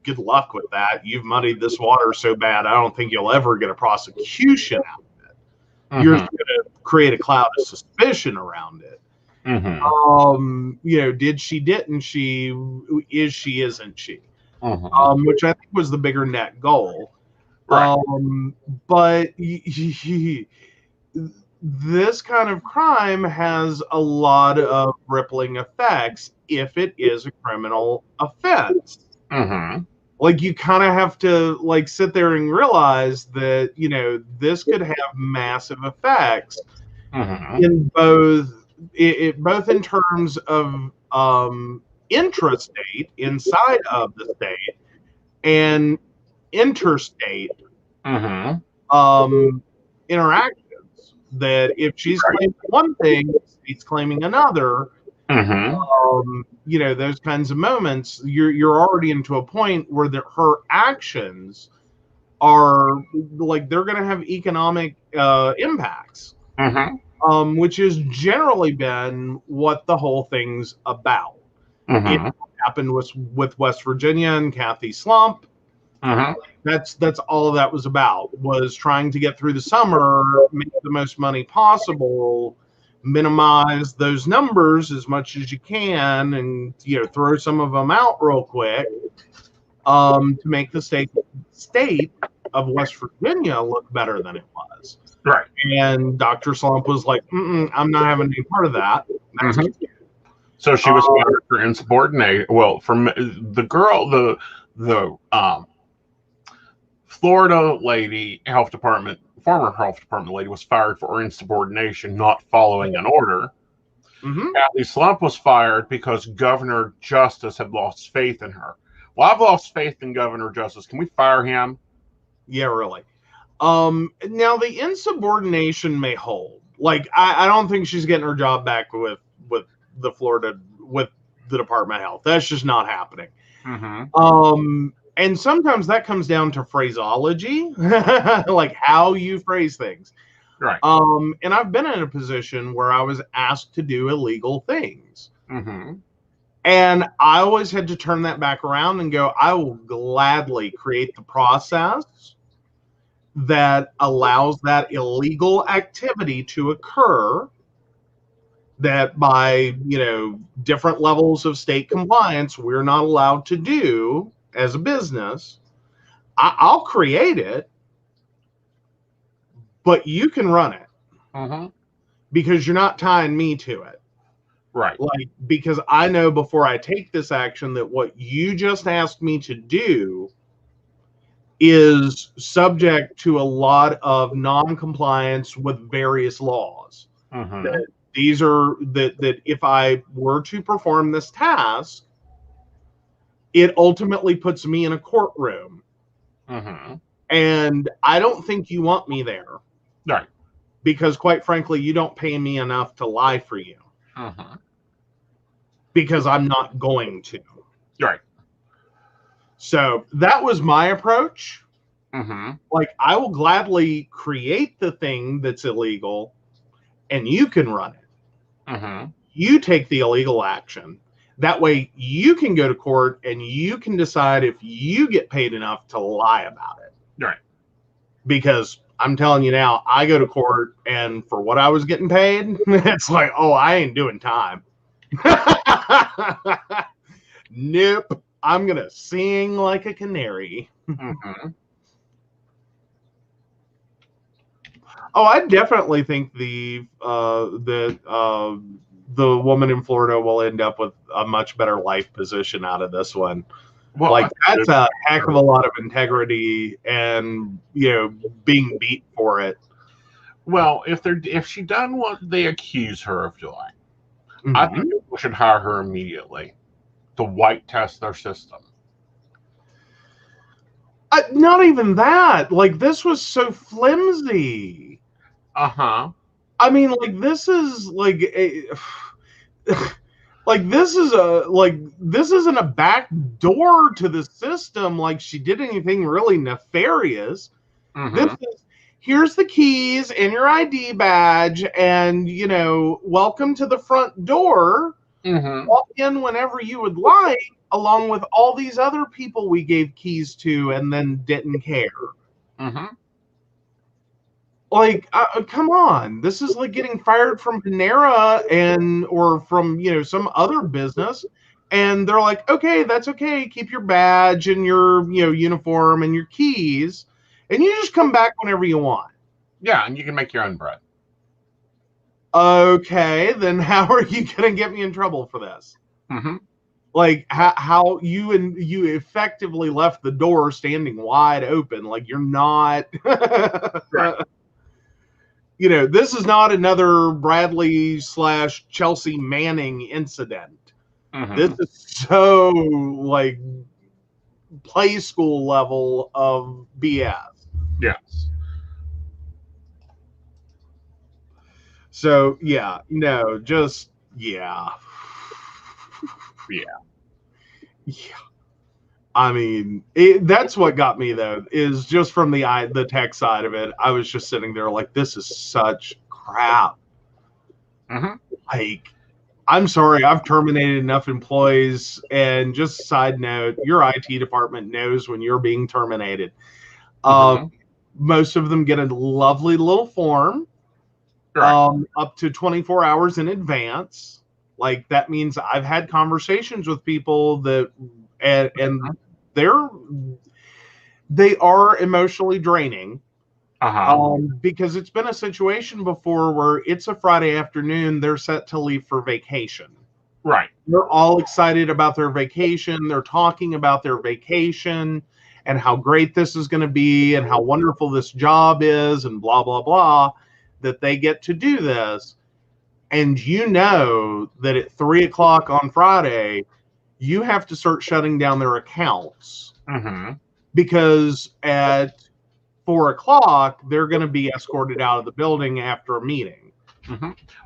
Good luck with that. You've muddied this water so bad, I don't think you'll ever get a prosecution out of it. You're just going to create a cloud of suspicion around it. Did she, didn't she, is she, isn't she? Which I think was the bigger net goal. Right. But this kind of crime has a lot of rippling effects if it is a criminal offense. Like, you kind of have to, like, sit there and realize that, this could have massive effects in both in terms of intrastate, inside of the state, and interstate interactions. That if she's claiming one thing, the state's claiming another. Those kinds of moments, you're already into a point where her actions are, like, they're going to have economic impacts, which has generally been what the whole thing's about. It happened with West Virginia and Kathy Slump. That's all of that was about, was trying to get through the summer, make the most money possible, minimize those numbers as much as you can, and throw some of them out real quick, to make the state of West Virginia look better than it was. Right. And Dr. Slump was like, I'm not having any part of that. So she was fired for insubordination. Well, from the girl, the Florida lady, former health department lady, was fired for insubordination, not following an order. Kathy Slump was fired because Governor Justice had lost faith in her. Well, I've lost faith in Governor Justice. Can we fire him? Yeah, really. Now the insubordination may hold. Like, I don't think she's getting her job back with the Florida, with the Department of Health. That's just not happening. And sometimes that comes down to phraseology, like how you phrase things. Right. And I've been in a position where I was asked to do illegal things. And I always had to turn that back around and go, I will gladly create the process that allows that illegal activity to occur that by, different levels of state compliance, we're not allowed to do as a business. I'll create it, but you can run it because you're not tying me to it. Right. Like, because I know before I take this action that what you just asked me to do is subject to a lot of non-compliance with various laws. That these are that if I were to perform this task, it ultimately puts me in a courtroom. And I don't think you want me there. Right. Because quite frankly, you don't pay me enough to lie for you. Because I'm not going to. Right. So that was my approach. Like, I will gladly create the thing that's illegal and you can run it. You take the illegal action. That way you can go to court and you can decide if you get paid enough to lie about it. Right. Because I'm telling you now, I go to court and for what I was getting paid, it's like, oh, I ain't doing time. Nope. I'm going to sing like a canary. Oh, I definitely think the woman in Florida will end up with a much better life position out of this one. Well, like, that's a heck of a lot of integrity and, being beat for it. Well, if she done what they accuse her of doing, I think people should hire her immediately to white test their system. Not even that. Like, this was so flimsy. I mean, like, this is like this isn't a back door to the system. Like, she did anything really nefarious. This is, here's the keys and your ID badge, and welcome to the front door. Walk in whenever you would like, along with all these other people we gave keys to and then didn't care. Like, come on. This is like getting fired from Panera or from, some other business. And they're like, okay, that's okay. Keep your badge and your, uniform and your keys. And you just come back whenever you want. Yeah, and you can make your own bread. Okay, then how are you going to get me in trouble for this? Like, how you effectively left the door standing wide open. Like, you're not... Right. This is not another Bradley / Chelsea Manning incident. This is so, like, play school level of BS. Yes. So, yeah, no, just, yeah. I mean, that's what got me, though, is just from the tech side of it. I was just sitting there like, this is such crap. Like, I'm sorry, I've terminated enough employees. And just side note, your IT department knows when you're being terminated. Most of them get a lovely little form up to 24 hours in advance. Like, that means I've had conversations with people that, and they are emotionally draining. Because it's been a situation before where it's a Friday afternoon, they're set to leave for vacation. Right. They're all excited about their vacation. They're talking about their vacation and how great this is going to be and how wonderful this job is and blah, blah, blah, that they get to do this. And that at 3 o'clock on Friday, you have to start shutting down their accounts. Because at 4 o'clock, they're going to be escorted out of the building after a meeting.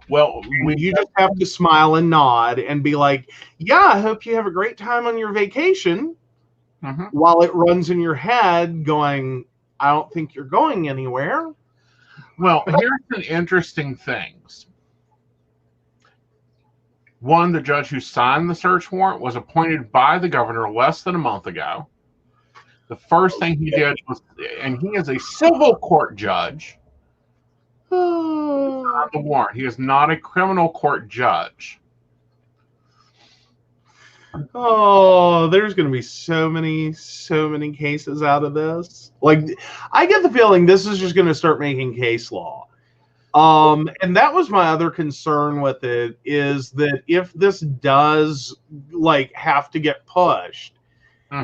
Well, you just have to smile and nod and be like, yeah, I hope you have a great time on your vacation. While it runs in your head going, I don't think you're going anywhere. Well, here's an interesting things. One, the judge who signed the search warrant was appointed by the governor less than a month ago. The first thing he did was, and he is a civil court judge. sign the warrant. He is not a criminal court judge. Oh, there's going to be so many cases out of this. Like, I get the feeling this is just going to start making case law. And that was my other concern with it, is that if this does like have to get pushed,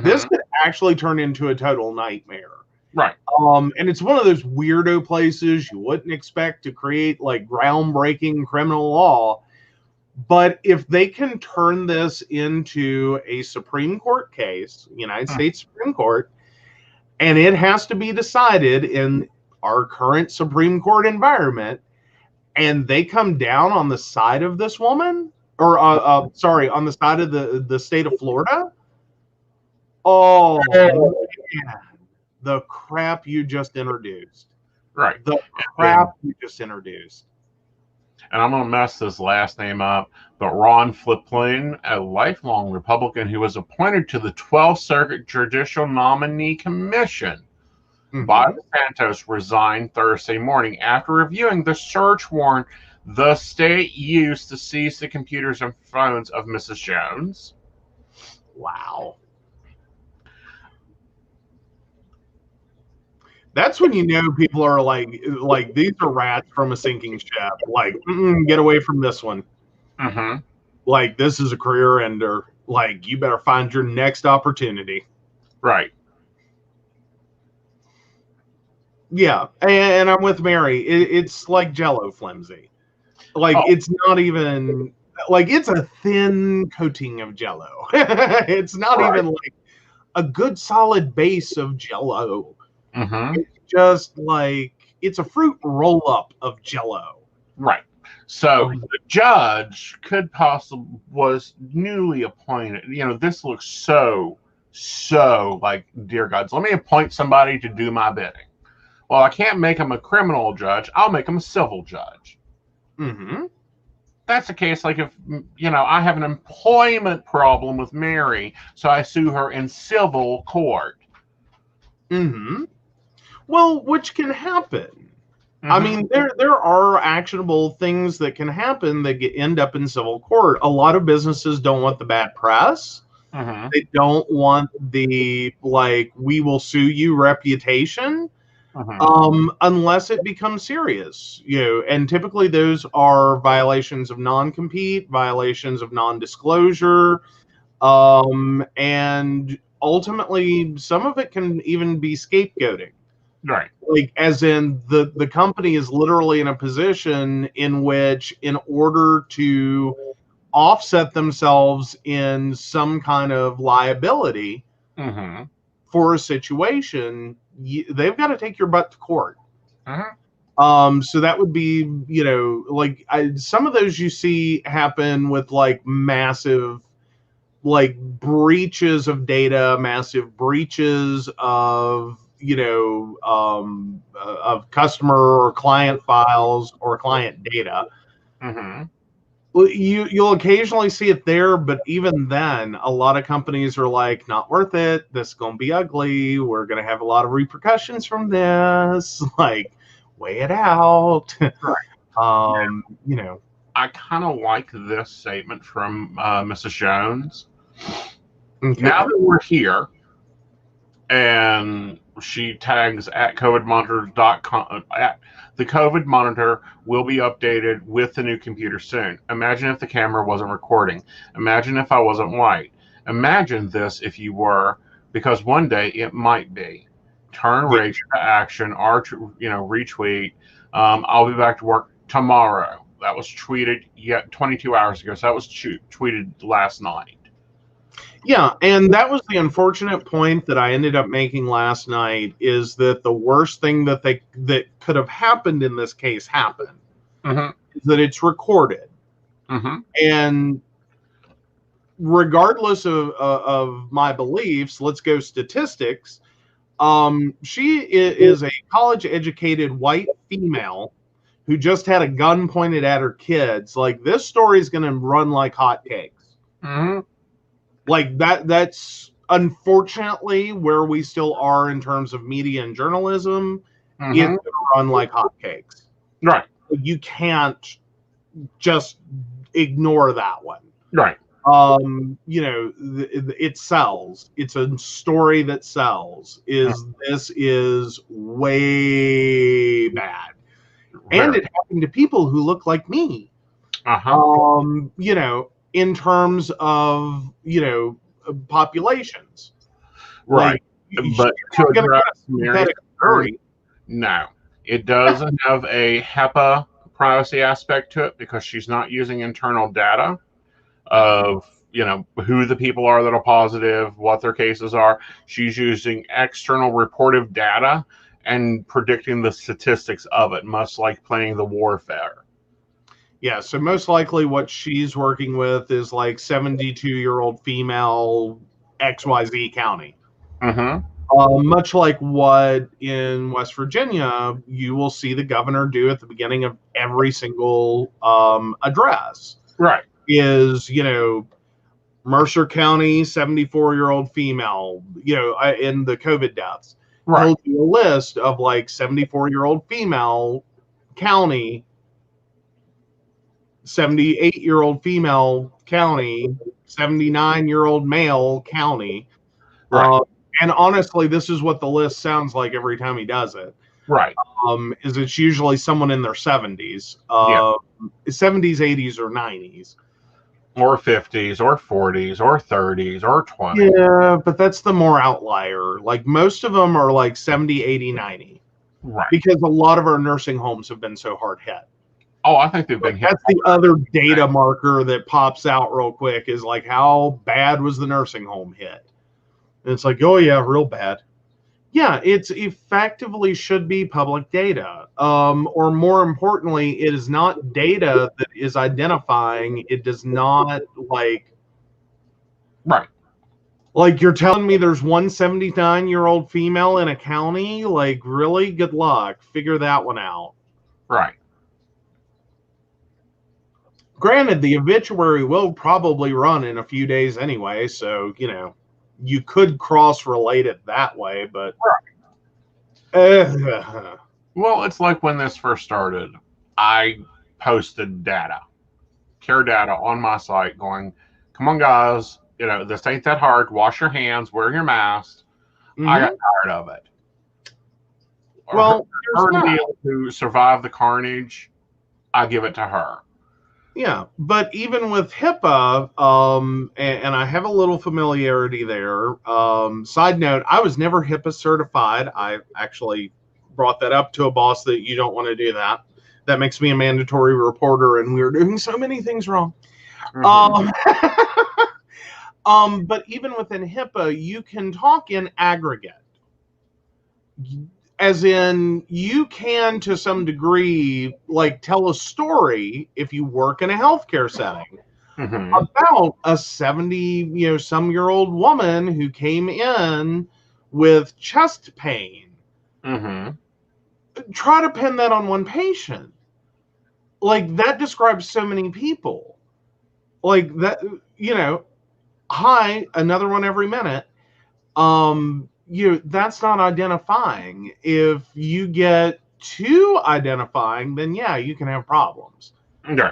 this could actually turn into a total nightmare. Right. And it's one of those weirdo places you wouldn't expect to create like groundbreaking criminal law. But if they can turn this into a Supreme Court case, United States Supreme Court, and it has to be decided in our current Supreme Court environment, and they come down on the side of this woman, or on the side of the state of Florida. Oh, yeah. The crap you just introduced. Right. The crap you just introduced. And I'm going to mess this last name up, but Ron Flipling, a lifelong Republican who was appointed to the 12th Circuit Judicial Nominee Commission by Santos, resigned Thursday morning after reviewing the search warrant the state used to seize the computers and phones of Mrs. Jones. Wow. That's when you know people are like these are rats from a sinking ship. Like, get away from this one. Like, this is a career ender. Like, you better find your next opportunity. Right. Yeah, and I'm with Mary. It's like Jell-O flimsy. Like, it's not even like, it's a thin coating of Jell-O. It's not even like a good solid base of Jell-O. It's just like, it's a fruit roll up of Jell-O. Right. So the judge was newly appointed. This looks so like, dear God, so let me appoint somebody to do my bidding. Well, I can't make him a criminal judge. I'll make him a civil judge. That's the case. Like, if, I have an employment problem with Mary, so I sue her in civil court. Well, which can happen. I mean, there are actionable things that can happen that end up in civil court. A lot of businesses don't want the bad press. They don't want the, like, we will sue you reputation, unless it becomes serious. And typically those are violations of non-compete, violations of non-disclosure, and ultimately some of it can even be scapegoating. Right. Like, as in the company is literally in a position in which, in order to offset themselves in some kind of liability for a situation, they've got to take your butt to court. So that would be, like, some of those you see happen with like massive, like, breaches of data, massive breaches of, of customer or client files or client data. You'll occasionally see it there, but even then, a lot of companies are like, not worth it. This is going to be ugly. We're going to have a lot of repercussions from this. Like, weigh it out. I kind of like this statement from Mrs. Jones. Now that we're here, and she tags at covidmonitor.com. The COVID monitor will be updated with the new computer soon. Imagine if the camera wasn't recording. Imagine if I wasn't white. Imagine this if you were, because one day it might be. Turn rage to action, or retweet. I'll be back to work tomorrow. That was tweeted 22 hours ago. So that was tweeted last night. Yeah, and that was the unfortunate point that I ended up making last night, is that the worst thing that could have happened in this case happened. Is that it's recorded. And regardless of my beliefs, let's go statistics. She is a college-educated white female who just had a gun pointed at her kids. Like, this story is going to run like hotcakes. Like, that's unfortunately where we still are in terms of media and journalism. It's going to run like hotcakes. Right. you can't just ignore that one. Right. It sells. It's a story that sells. This is way bad. And it happened to people who look like me. In terms of, populations. Right. But to address Mary's story. No. It doesn't have a HEPA privacy aspect to it because she's not using internal data of, who the people are that are positive, what their cases are. She's using external reportive data and predicting the statistics of it, much like playing the warfare. Yeah, so most likely what she's working with is like 72-year-old female XYZ county. Much like what in West Virginia, you will see the governor do at the beginning of every single address. Right. Is, Mercer County, 74-year-old female, in the COVID deaths. Right. He'll do a list of like 74-year-old female county, 78-year-old female county, 79-year-old male county. Right. And honestly, this is what the list sounds like every time he does it. Right. Is it's usually someone in their 70s, 70s, 80s, or 90s. Or 50s, or 40s, or 30s, or 20s. Yeah, but that's the more outlier. Like most of them are like 70, 80, 90. Right. Because a lot of our nursing homes have been so hard hit. Oh, I think they've been hit. That's the other data marker that pops out real quick is like, how bad was the nursing home hit? And it's like, oh yeah, real bad. Yeah, it's effectively should be public data. Or more importantly, it is not data that is identifying. It does not like. Right. Like you're telling me there's one 79-year-old female in a county? Like, really? Good luck. Figure that one out. Right. Granted, the obituary will probably run in a few days anyway, so, you could cross-relate it that way, but... Well, it's like when this first started, I posted care data on my site going, come on, guys, this ain't that hard. Wash your hands, wear your mask. I got tired of it. Well, her to be able to survive the carnage, I give it to her. Yeah, but even with HIPAA, and I have a little familiarity there. Side note, I was never HIPAA certified. I actually brought that up to a boss that you don't want to do that. That makes me a mandatory reporter, and we're doing so many things wrong. But even within HIPAA, you can talk in aggregate. As in, you can, to some degree, like tell a story if you work in a healthcare setting about a 70-some-year-old woman who came in with chest pain. Try to pin that on one patient. Like, that describes so many people. Like, that, hi, another one every minute. That's not identifying. If you get too identifying, then yeah, you can have problems. Okay.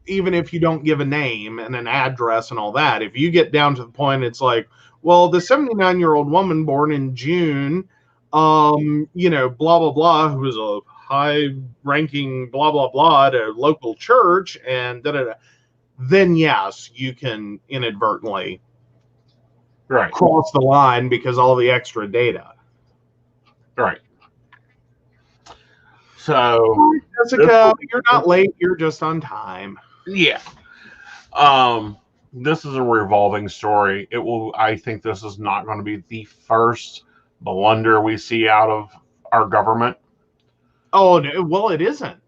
Even if you don't give a name and an address and all that, if you get down to the point, it's like, well, the 79-year-old woman born in June, blah, blah, blah, who was a high-ranking blah, blah, blah at a local church, and da-da-da, then yes, you can inadvertently cross the line because all the extra data. Right. So, Jessica, you're not late. You're just on time. Yeah. This is a revolving story. I think this is not going to be the first blunder we see out of our government. Oh, well, it isn't.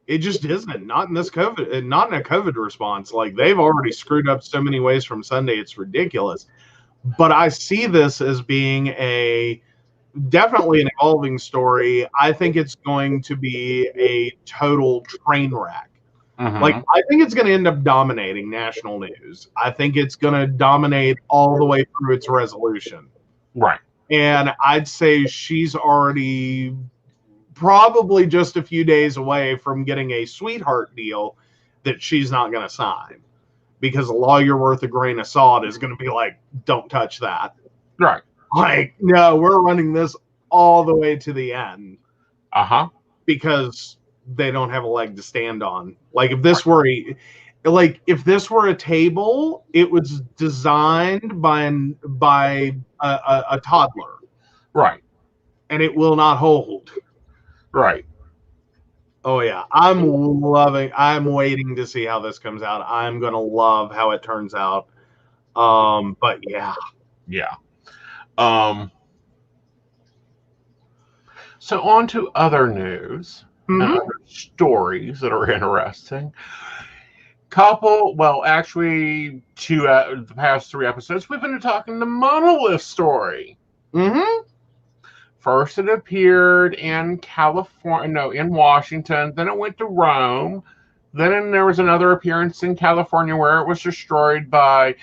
It just isn't. Not in this COVID, not in a COVID response. Like, they've already screwed up so many ways from Sunday. It's ridiculous. But I see this as being definitely an evolving story. I think it's going to be a total train wreck. Like, I think it's going to end up dominating national news. I think it's going to dominate all the way through its resolution. Right. And I'd say she's already probably just a few days away from getting a sweetheart deal that she's not going to sign, because a lawyer worth a grain of salt is going to be like, don't touch that. Right. Like, no, we're running this all the way to the end. Uh-huh. Because they don't have a leg to stand on. Like, if this were a table, it was designed by a toddler. Right. And it will not hold. Right. Oh yeah, I'm waiting to see how this comes out. I'm going to love how it turns out. But yeah. Yeah. So on to other news and other stories that are interesting. Actually, the past 3 episodes, we've been talking the Monolith story. Mm-hmm. First, it appeared in in Washington. Then it went to Rome. Then there was another appearance in California where it was destroyed by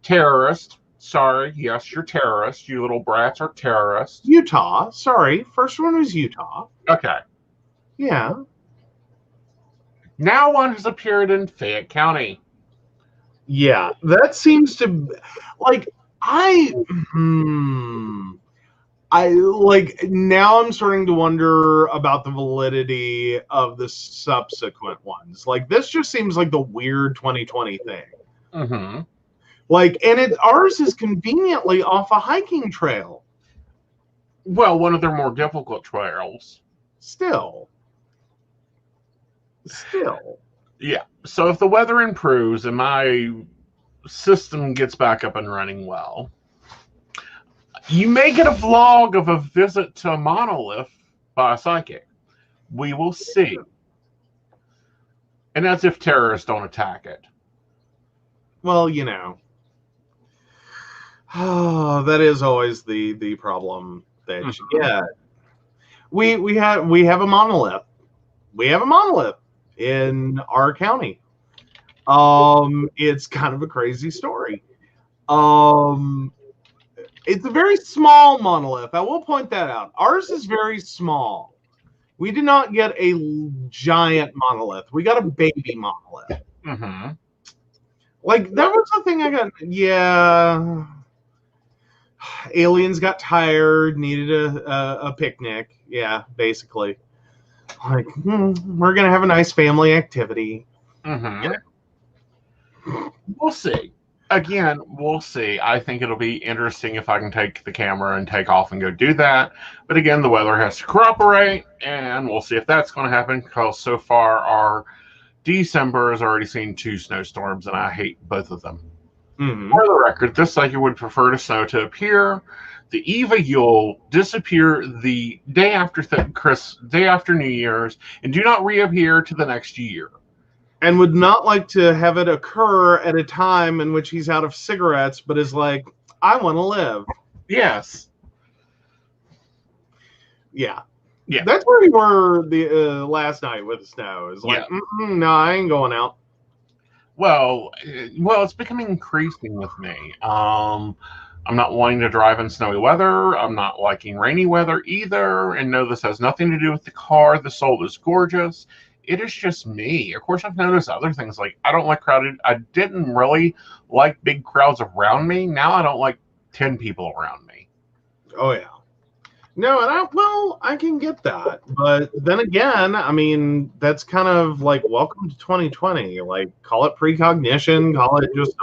terrorists. Sorry, yes, you're terrorists. You little brats are terrorists. Utah. Sorry, first one was Utah. Okay. Yeah. Now one has appeared in Fayette County. Yeah, that seems to, like, now I'm starting to wonder about the validity of the subsequent ones. Like, this just seems like the weird 2020 thing. Mm-hmm. Like, and ours is conveniently off a hiking trail. Well, one of their more difficult trails. Still. Yeah. So if the weather improves and my system gets back up and running well, you may get a vlog of a visit to a monolith by a psychic. We will see. And that's if terrorists don't attack it. Well, you know. Oh, that is always the problem that you get. We have a monolith. We have a monolith in our county. It's kind of a crazy story. It's a very small monolith. I will point that out. Ours is very small. We did not get a giant monolith. We got a baby monolith. Mm-hmm. Like, that was the thing I got. Yeah. Aliens got tired, needed a picnic. Yeah, basically. Like, we're going to have a nice family activity. Mm-hmm. Yeah. We'll see. Again, we'll see. I think it'll be interesting if I can take the camera and take off and go do that. But again, the weather has to cooperate, and we'll see if that's going to happen, because so far our December has already seen 2 snowstorms, and I hate both of them. Mm-hmm. For the record, this psychic would prefer the snow to appear the eve of Yule, disappear the day after day after New Year's, and do not reappear to the next year. And would not like to have it occur at a time in which he's out of cigarettes, but is like, I want to live. Yes. Yeah. Yeah. That's where we were the last night with the snow. Is like, no, I ain't going out. Well, it's becoming increasing with me. I'm not wanting to drive in snowy weather. I'm not liking rainy weather either. And no, this has nothing to do with the car. The soul is gorgeous. It is just me. Of course, I've noticed other things. Like, I don't like crowded. I didn't really like big crowds around me. Now I don't like 10 people around me. Oh, yeah. No, and I can get that. But then again, I mean, that's kind of like, welcome to 2020. Like, call it precognition, call it just,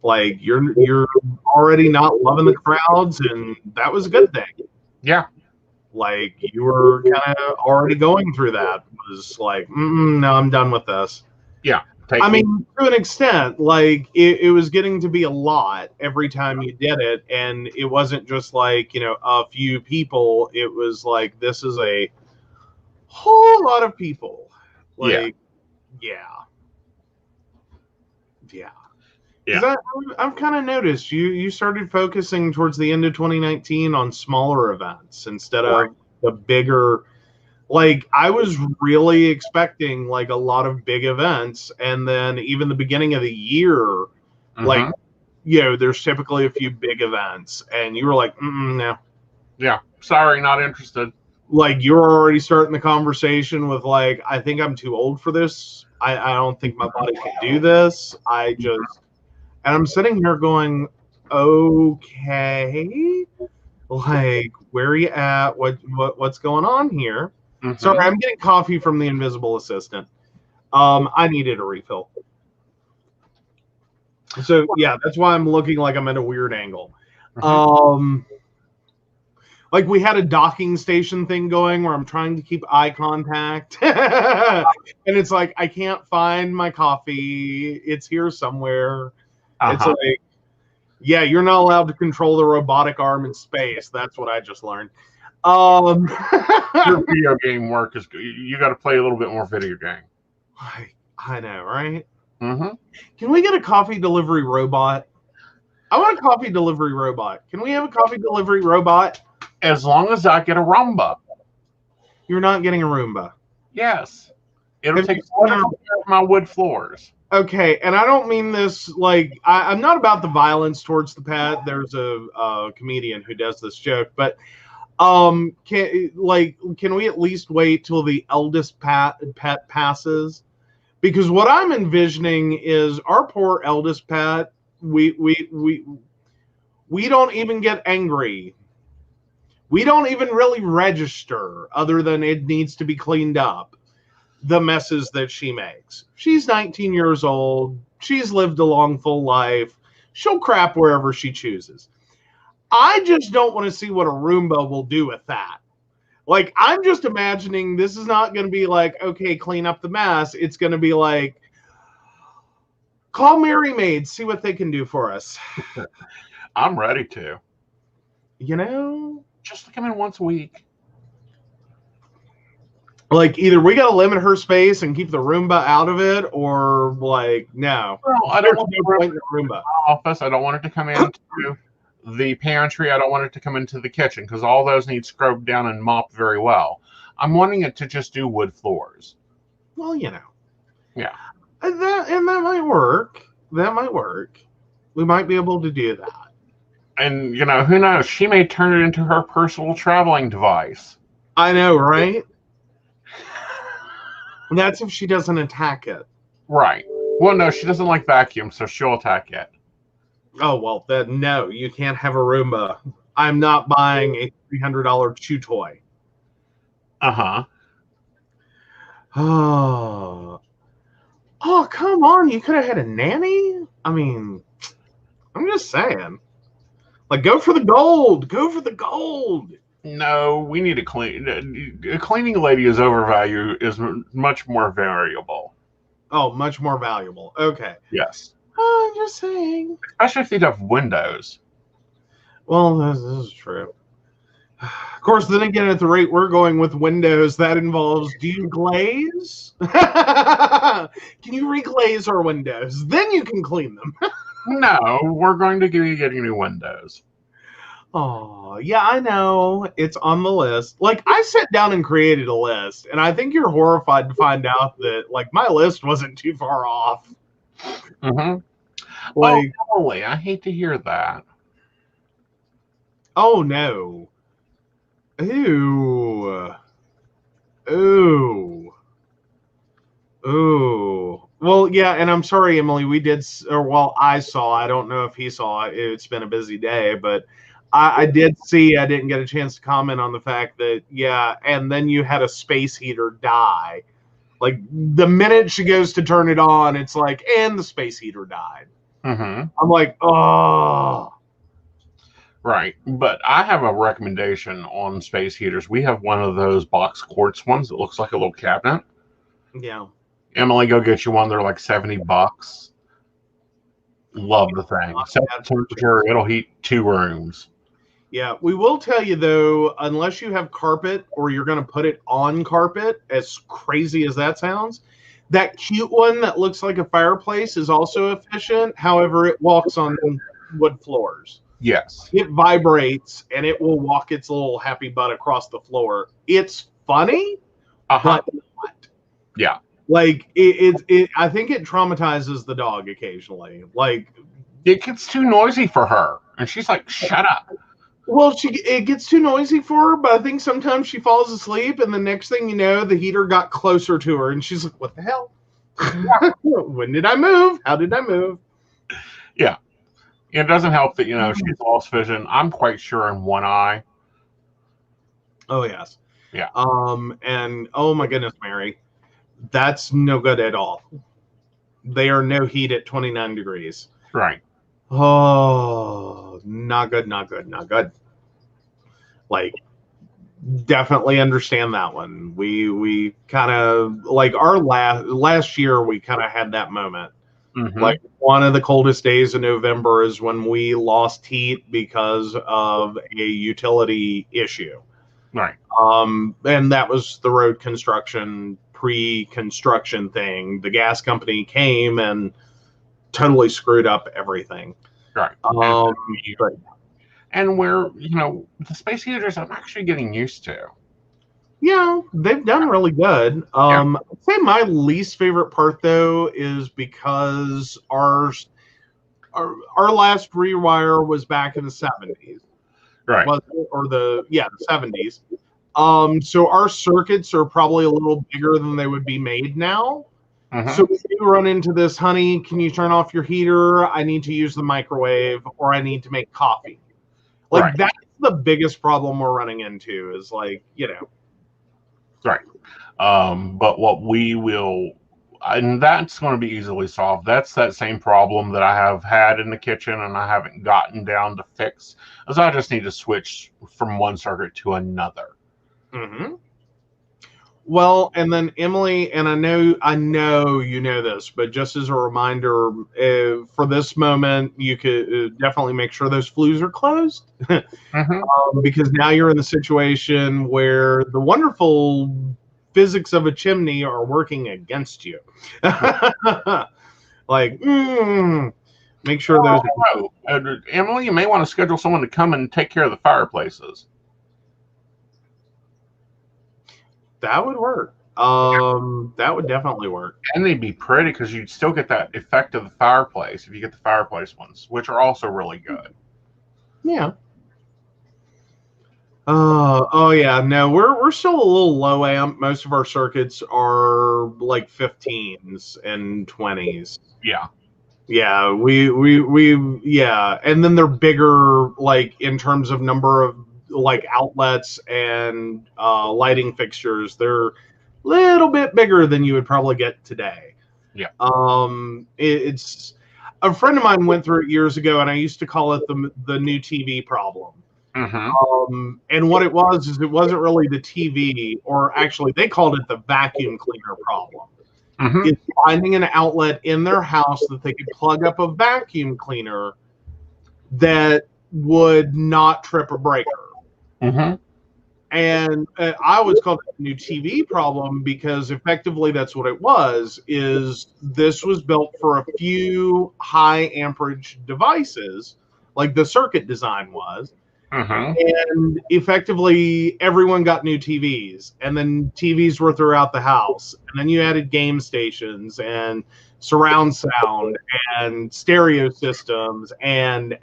like, you're already not loving the crowds, and that was a good thing. Yeah. Like, you were kind of already going through that. It was like, no, I'm done with this. Yeah. I mean, to an extent, like, it was getting to be a lot every time you did it, and it wasn't just like, a few people. It was like, this is a whole lot of people. Like, yeah. Because I've kind of noticed you started focusing towards the end of 2019 on smaller events instead of the bigger. Like, I was really expecting, like, a lot of big events, and then even the beginning of the year, like, there's typically a few big events, and you were like, no. Yeah, sorry, not interested. Like, you're already starting the conversation with, like, I think I'm too old for this. I don't think my body can do this. And I'm sitting here going, okay, like, where are you at? What's going on here? Mm-hmm. Sorry, I'm getting coffee from the invisible assistant. I needed a refill. So yeah, that's why I'm looking like I'm at a weird angle. Like, we had a docking station thing going where I'm trying to keep eye contact. And it's like, I can't find my coffee. It's here somewhere. It's like, yeah, you're not allowed to control the robotic arm in space. That's what I just learned. Your video game work is good. You got to play a little bit more video game. I know, right? Mm-hmm. Can we get a coffee delivery robot? I want a coffee delivery robot. Can we have a coffee delivery robot? As long as I get a Roomba. You're not getting a Roomba. Yes. It'll take care of my wood floors. Okay, and I don't mean this like I'm not about the violence towards the pet. There's a comedian who does this joke, but can we at least wait till the eldest pet passes? Because what I'm envisioning is our poor eldest pet. We don't even get angry. We don't even really register, other than it needs to be cleaned up, the messes that she makes. She's 19 years old. She's lived a long, full life. She'll crap wherever she chooses. I just don't want to see what a Roomba will do with that. Like, I'm just imagining this is not going to be like, okay, clean up the mess. It's going to be like, call Mary Maids, see what they can do for us. I'm ready to. You know? Just come in once a week. Like, either we got to limit her space and keep the Roomba out of it, or, like, no. Well, I don't want the Roomba office. I don't want it to come into the pantry. I don't want it to come into the kitchen, because all those need scrubbed down and mopped very well. I'm wanting it to just do wood floors. Well, you know. Yeah. And that might work. That might work. We might be able to do that. And, you know, who knows? She may turn it into her personal traveling device. I know, right? That's if she doesn't attack it. Right. Well, no, she doesn't like vacuum, so she'll attack it. Oh, well, then no, you can't have a Roomba. I'm not buying a $300 chew toy. Uh-huh. Oh, come on. You could have had a nanny? I mean, I'm just saying. Like, go for the gold. Go for the gold. No, we need a cleaning lady is overvalued, is much more variable. Oh, much more valuable. Okay. Yes. I'm just saying. Especially if you have windows. Well, this is true. Of course, then again, at the rate we're going with windows, that involves, do you glaze? Can you reglaze our windows? Then you can clean them. No, we're going to be getting new windows. Oh, yeah, I know. It's on the list. Like, I sat down and created a list, and I think you're horrified to find out that, like, my list wasn't too far off. Mm-hmm. Like, oh, Emily, I hate to hear that. Oh, no. Ooh. Ooh. Ooh. Well, yeah, and I'm sorry, Emily, I saw, I don't know if he saw it. It's been a busy day, but I did see, I didn't get a chance to comment on the fact that, yeah, and then you had a space heater die. Like, the minute she goes to turn it on, it's like, and the space heater died. Mm-hmm. I'm like, oh. Right, but I have a recommendation on space heaters. We have one of those box quartz ones that looks like a little cabinet. Yeah. Emily, go get you one. They're like $70. Love the thing. Set the temperature, it'll heat 2 rooms. Yeah, we will tell you, though, unless you have carpet or you're going to put it on carpet, as crazy as that sounds, that cute one that looks like a fireplace is also efficient. However, it walks on wood floors. Yes. It vibrates, and it will walk its little happy butt across the floor. It's funny, but not. Yeah. Like, I think it traumatizes the dog occasionally. Like, it gets too noisy for her, and she's like, shut up. Well, it gets too noisy for her, but I think sometimes she falls asleep, and the next thing you know, the heater got closer to her, and she's like, "What the hell? When did I move? How did I move?" Yeah. It doesn't help that, she's lost vision. I'm quite sure in one eye. Oh yes. Yeah. And oh my goodness, Mary, that's no good at all. They are no heat at 29 degrees. Right. Oh, not good, not good, not good. Like, definitely understand that one. We kind of like our last year we kind of had that moment. Mm-hmm. Like one of the coldest days in November is when we lost heat because of a utility issue. Right. And that was the road construction pre-construction thing. The gas company came and totally screwed up everything. Right. But and where, the space heaters I'm actually getting used to. yeah, they've done really good. I'd say my least favorite part though is because our last rewire was back in the 70s. Right. Or the 70s. So our circuits are probably a little bigger than they would be made now. Mm-hmm. So if you run into this, honey, can you turn off your heater? I need to use the microwave, or I need to make coffee. Like Right. that's the biggest problem we're running into is like, Right. But what we will, and that's going to be easily solved. That's that same problem that I have had in the kitchen and I haven't gotten down to fix, as I just need to switch from one circuit to another. Mm-hmm. Well, and then Emily, and I know you know this, but just as a reminder, for this moment, you could definitely make sure those flues are closed. Mm-hmm. Because now you're in the situation where the wonderful physics of a chimney are working against you. Like, make sure those. Emily, you may want to schedule someone to come and take care of the fireplaces. That would work. That would definitely work. And they'd be pretty because you'd still get that effect of the fireplace if you get the fireplace ones, which are also really good. Yeah. Oh yeah, no, we're still a little low amp. Most of our circuits are like 15s and 20s. Yeah. Yeah, yeah, and then they're bigger, like in terms of number of like outlets and lighting fixtures. They're a little bit bigger than you would probably get today. Yeah. It's a friend of mine went through it years ago, and I used to call it the new TV problem. Mm-hmm. And what it was is it wasn't really the TV, or actually they called it the vacuum cleaner problem. Mm-hmm. Is finding an outlet in their house that they could plug up a vacuum cleaner that would not trip a breaker. Mm-hmm. And I always called it a new TV problem because effectively that's what it was, is this was built for a few high amperage devices, like the circuit design was. Mm-hmm. And effectively everyone got new TVs, and then TVs were throughout the house, and then you added game stations and surround sound and stereo systems and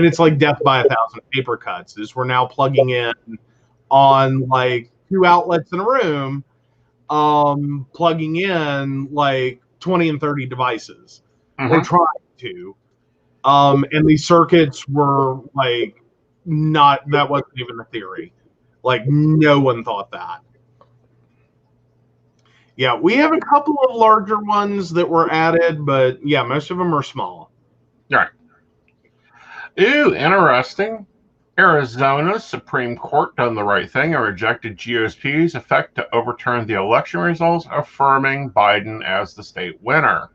it's like death by 1,000 paper cuts, is we're now plugging in on like 2 outlets in a room, plugging in like 20 and 30 devices, or trying to. And these circuits were like that wasn't even a theory. Like no one thought that. Yeah, we have a couple of larger ones that were added, but yeah, most of them are small. Right. Ooh, interesting. Arizona's Supreme Court done the right thing and rejected GOP's effort to overturn the election results, affirming Biden as the state winner.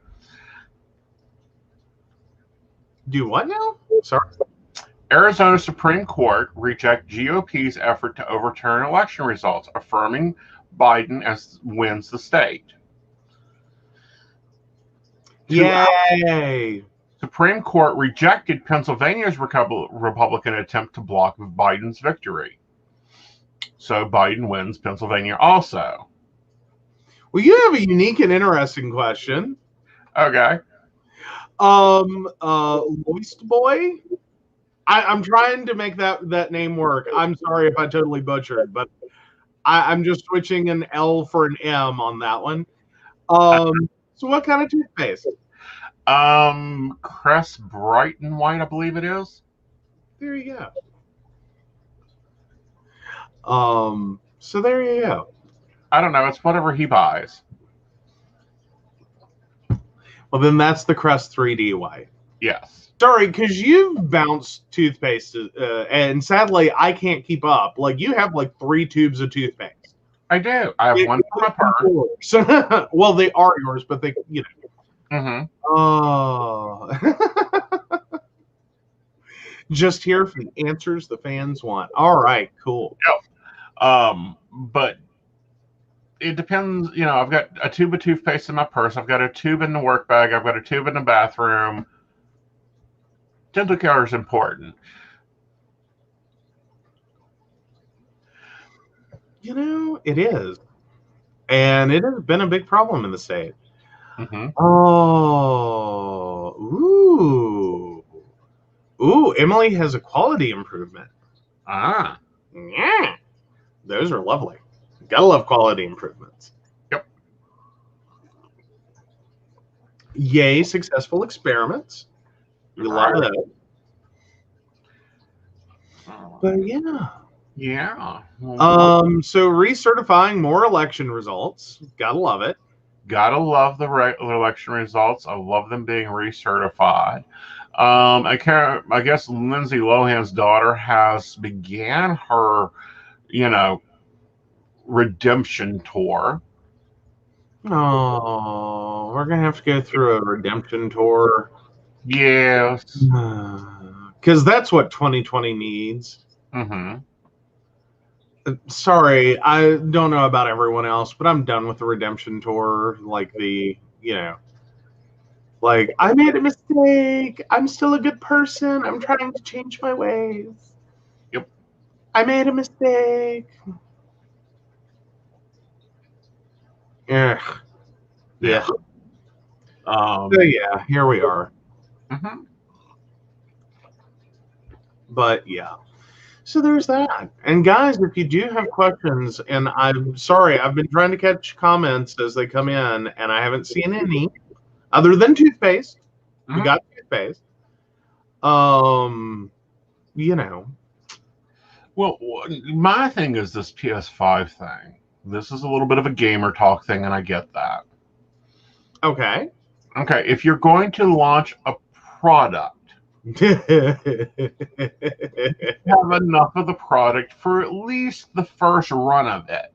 Do what now? Sorry. Arizona Supreme Court reject GOP's effort to overturn election results, affirming Biden as wins the state. Yay! Supreme Court rejected Pennsylvania's Republican attempt to block Biden's victory. So Biden wins Pennsylvania also. Well, you have a unique and interesting question. Okay. Moist Boy I'm trying to make that name work. I'm sorry if I totally butchered, but I'm just switching an L for an M on that one. So what kind of toothpaste? Crest Bright and White, I believe it is. There you go. So there you go. I don't know. It's whatever he buys. Well, then that's the Crest 3D White. Yes. Sorry, because you've bounced toothpaste, and sadly, I can't keep up. Like, you have like 3 tubes of toothpaste. I do. I have one for my purse. Well, they are yours, but they, you know. Mm-hmm. Oh. Just here for the answers the fans want. All right, cool. Yep. But it depends. You know, I've got a tube of toothpaste in my purse. I've got a tube in the work bag. I've got a tube in the bathroom. Dental care is important. You know, it is. And it has been a big problem in the state. Mm-hmm. Oh, ooh, Emily has a quality improvement. Ah. Yeah. Those are lovely. Gotta love quality improvements. Yep. Yay, successful experiments. We love that. But yeah. Yeah. So recertifying more election results. Gotta love it. Gotta love the election results. I love them being recertified. I guess Lindsay Lohan's daughter has began her, redemption tour. Oh, we're gonna have to go through a redemption tour. Yes. Because that's what 2020 needs. Mm-hmm. Sorry, I don't know about everyone else, but I'm done with the redemption tour. Like like, I made a mistake. I'm still a good person. I'm trying to change my ways. Yep. I made a mistake. Ugh. Yeah. So yeah, here we are. Mm-hmm. But yeah. So there's that. And guys, if you do have questions, and I'm sorry, I've been trying to catch comments as they come in, and I haven't seen any other than toothpaste. Mm-hmm. We got toothpaste. You know. Well, my thing is this PS5 thing. This is a little bit of a gamer talk thing, and I get that. Okay. Okay, if you're going to launch a product, have enough of the product for at least the first run of it.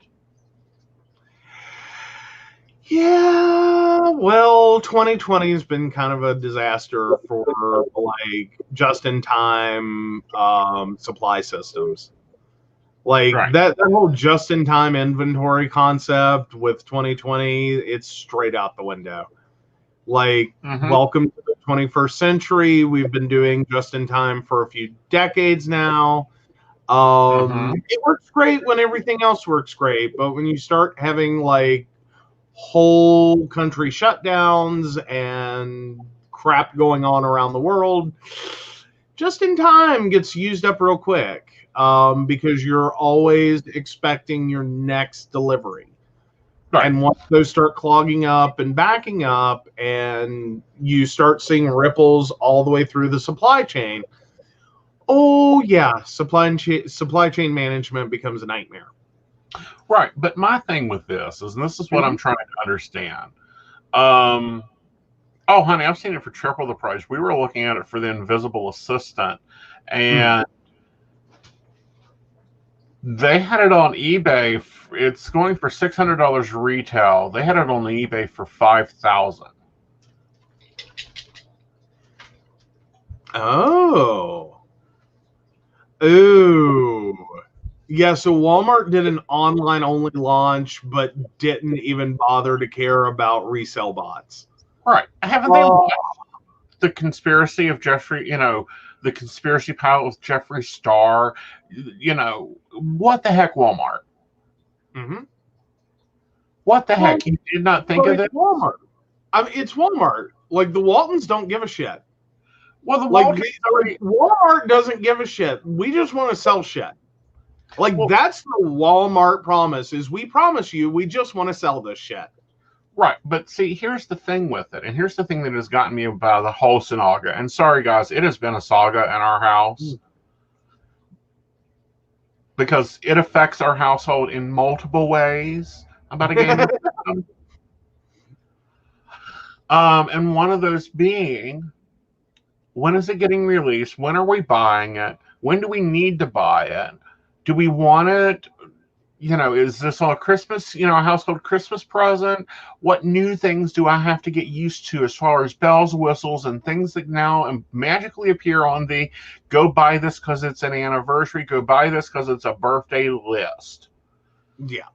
Yeah, well, 2020 has been kind of a disaster for like just-in-time supply systems. Like Right. that whole just-in-time inventory concept with 2020, it's straight out the window. Like, welcome to the 21st century. We've been doing just-in-time for a few decades now. It works great when everything else works great, but when you start having like whole country shutdowns and crap going on around the world, just in time gets used up real quick, because you're always expecting your next delivery. Right. And once those start clogging up and backing up, and you start seeing ripples all the way through the supply chain, oh yeah, supply chain management becomes a nightmare. Right, but my thing with this is, and this is what I'm trying to understand. Oh, honey, I've seen it for triple the price. We were looking at it for the Invisible Assistant, and they had it on eBay. It's going for $600 retail. They had it on eBay for $5,000. Oh. Ooh. Yeah, so Walmart did an online-only launch, but didn't even bother to care about resale bots. Right. Haven't they watched the conspiracy of Jeffrey, the conspiracy pilot with Jeffree Star? What the heck, Walmart? Mm-hmm. What the heck? You did not think of it? Walmart. I mean, it's Walmart. Like, the Waltons don't give a shit. Well, the Like, Walter like Walmart doesn't give a shit. We just want to sell shit. Like, well, that's the Walmart promise, is we promise you we just want to sell this shit. right, but see, here's the thing with it, and here's the thing that has gotten me about the whole saga. And sorry, guys, it has been a saga in our house because it affects our household in multiple ways about a game system. And one of those being, when is it getting released? When are we buying it? When do we need to buy it? Do we want it? Is this a Christmas, a household Christmas present? What new things do I have to get used to as far as bells, whistles, and things that now magically appear on the go buy this because it's an anniversary, go buy this because it's a birthday list? Yeah.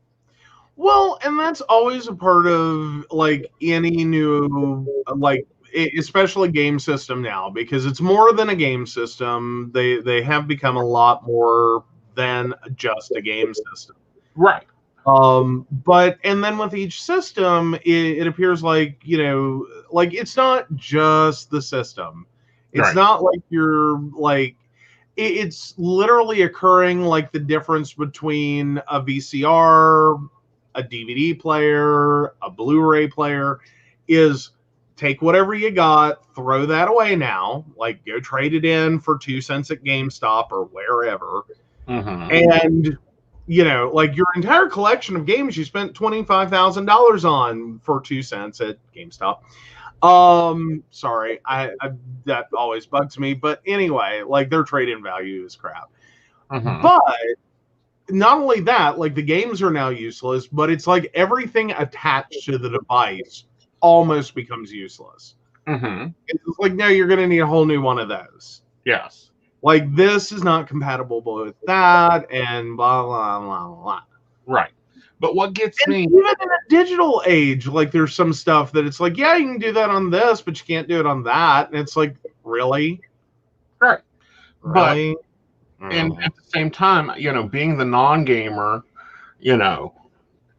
Well, and that's always a part of like any new, like, especially game system now, because it's more than a game system. They have become a lot more than just a game system. Right. But and then with each system, it appears like, like it's not just the system. It's Right. not like you're like it's literally occurring like the difference between a VCR, a DVD player, a Blu-ray player is take whatever you got, throw that away now, like go trade it in for 2 cents at GameStop or wherever. And like your entire collection of games you spent $25,000 on for 2 cents at GameStop. Sorry, I that always bugs me. But anyway, like their trade-in value is crap. But not only that, like the games are now useless, but it's like everything attached to the device almost becomes useless. It's like, no, you're going to need a whole new one of those. Yes. Like this is not compatible with that, and blah blah blah blah. Right. But what gets me, even in a digital age, like there's some stuff that it's like, yeah, you can do that on this, but you can't do it on that. And it's like, really? right. Really? And at the same time, being the non-gamer,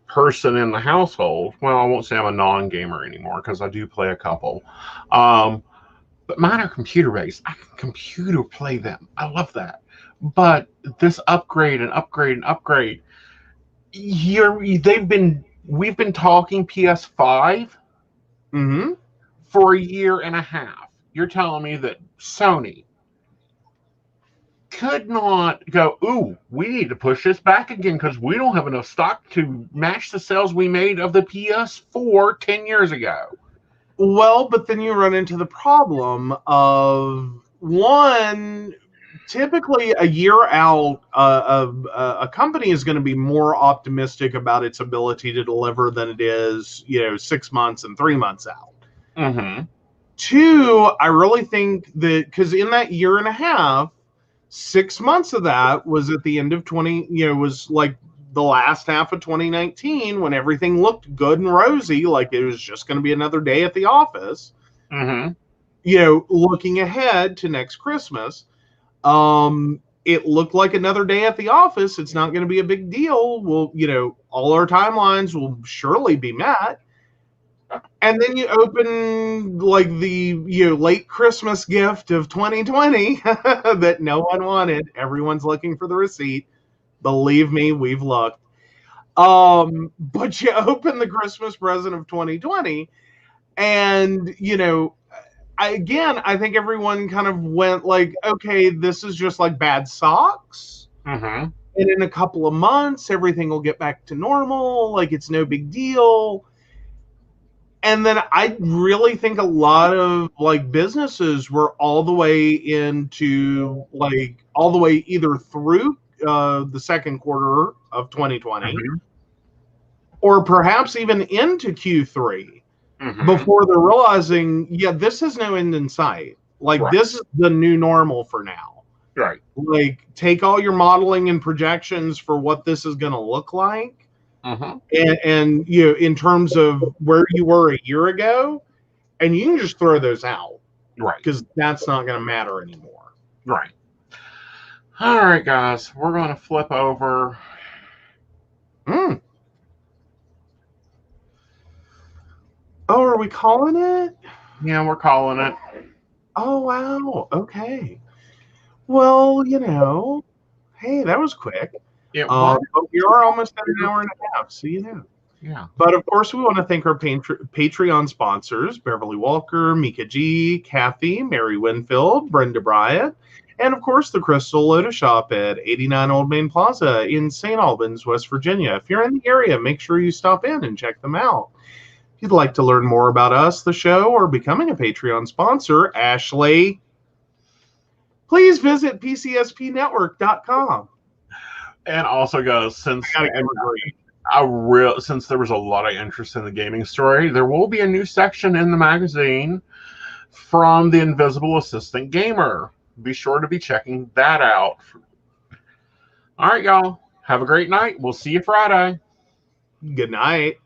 person in the household, well, I won't say I'm a non-gamer anymore because I do play a couple. But mine are computer-based. I can computer play them. I love that. But this upgrade and upgrade and upgrade, we've been talking PS5 for a year and a half. You're telling me that Sony could not go, ooh, we need to push this back again because we don't have enough stock to match the sales we made of the PS4 10 years ago. Well, but then you run into the problem of one, typically a year out, a company is going to be more optimistic about its ability to deliver than it is, 6 months and 3 months out. Two, I really think that because in that year and a half, 6 months of that was at the end of was like the last half of 2019 when everything looked good and rosy, like it was just going to be another day at the office. Looking ahead to next Christmas, it looked like another day at the office. It's not going to be a big deal. Well, all our timelines will surely be met. And then you open like the late Christmas gift of 2020 that no one wanted. Everyone's looking for the receipt. Believe me, we've looked. But you open the Christmas present of 2020, and I think everyone kind of went like, okay, this is just like bad socks. And in a couple of months, everything will get back to normal. Like it's no big deal. And then I really think a lot of like businesses were all the way into like all the way either through the second quarter of 2020 or perhaps even into Q3 before they're realizing, yeah, this has no end in sight. Like this is the new normal for now. Right. Like take all your modeling and projections for what this is going to look like. And in terms of where you were a year ago, and you can just throw those out, right? Because that's not going to matter anymore, right? All right, guys, we're going to flip over. Oh, are we calling it? Yeah, we're calling it. Oh, wow. Okay. Well, hey, that was quick. It was. But we are almost at an hour and a half, so Yeah. But of course, we want to thank our Patreon sponsors: Beverly Walker, Mika G, Kathy, Mary Winfield, Brenda Bryant, and of course, the Crystal Lotus Shop at 89 Old Main Plaza in St. Albans, West Virginia. If you're in the area, make sure you stop in and check them out. If you'd like to learn more about us, the show, or becoming a Patreon sponsor, Ashley, please visit PCSPnetwork.com. And also, guys, since I gotta give a great. since there was a lot of interest in the gaming story, there will be a new section in the magazine from the Invisible Assistant Gamer. Be sure to be checking that out. All right, y'all. Have a great night. We'll see you Friday. Good night.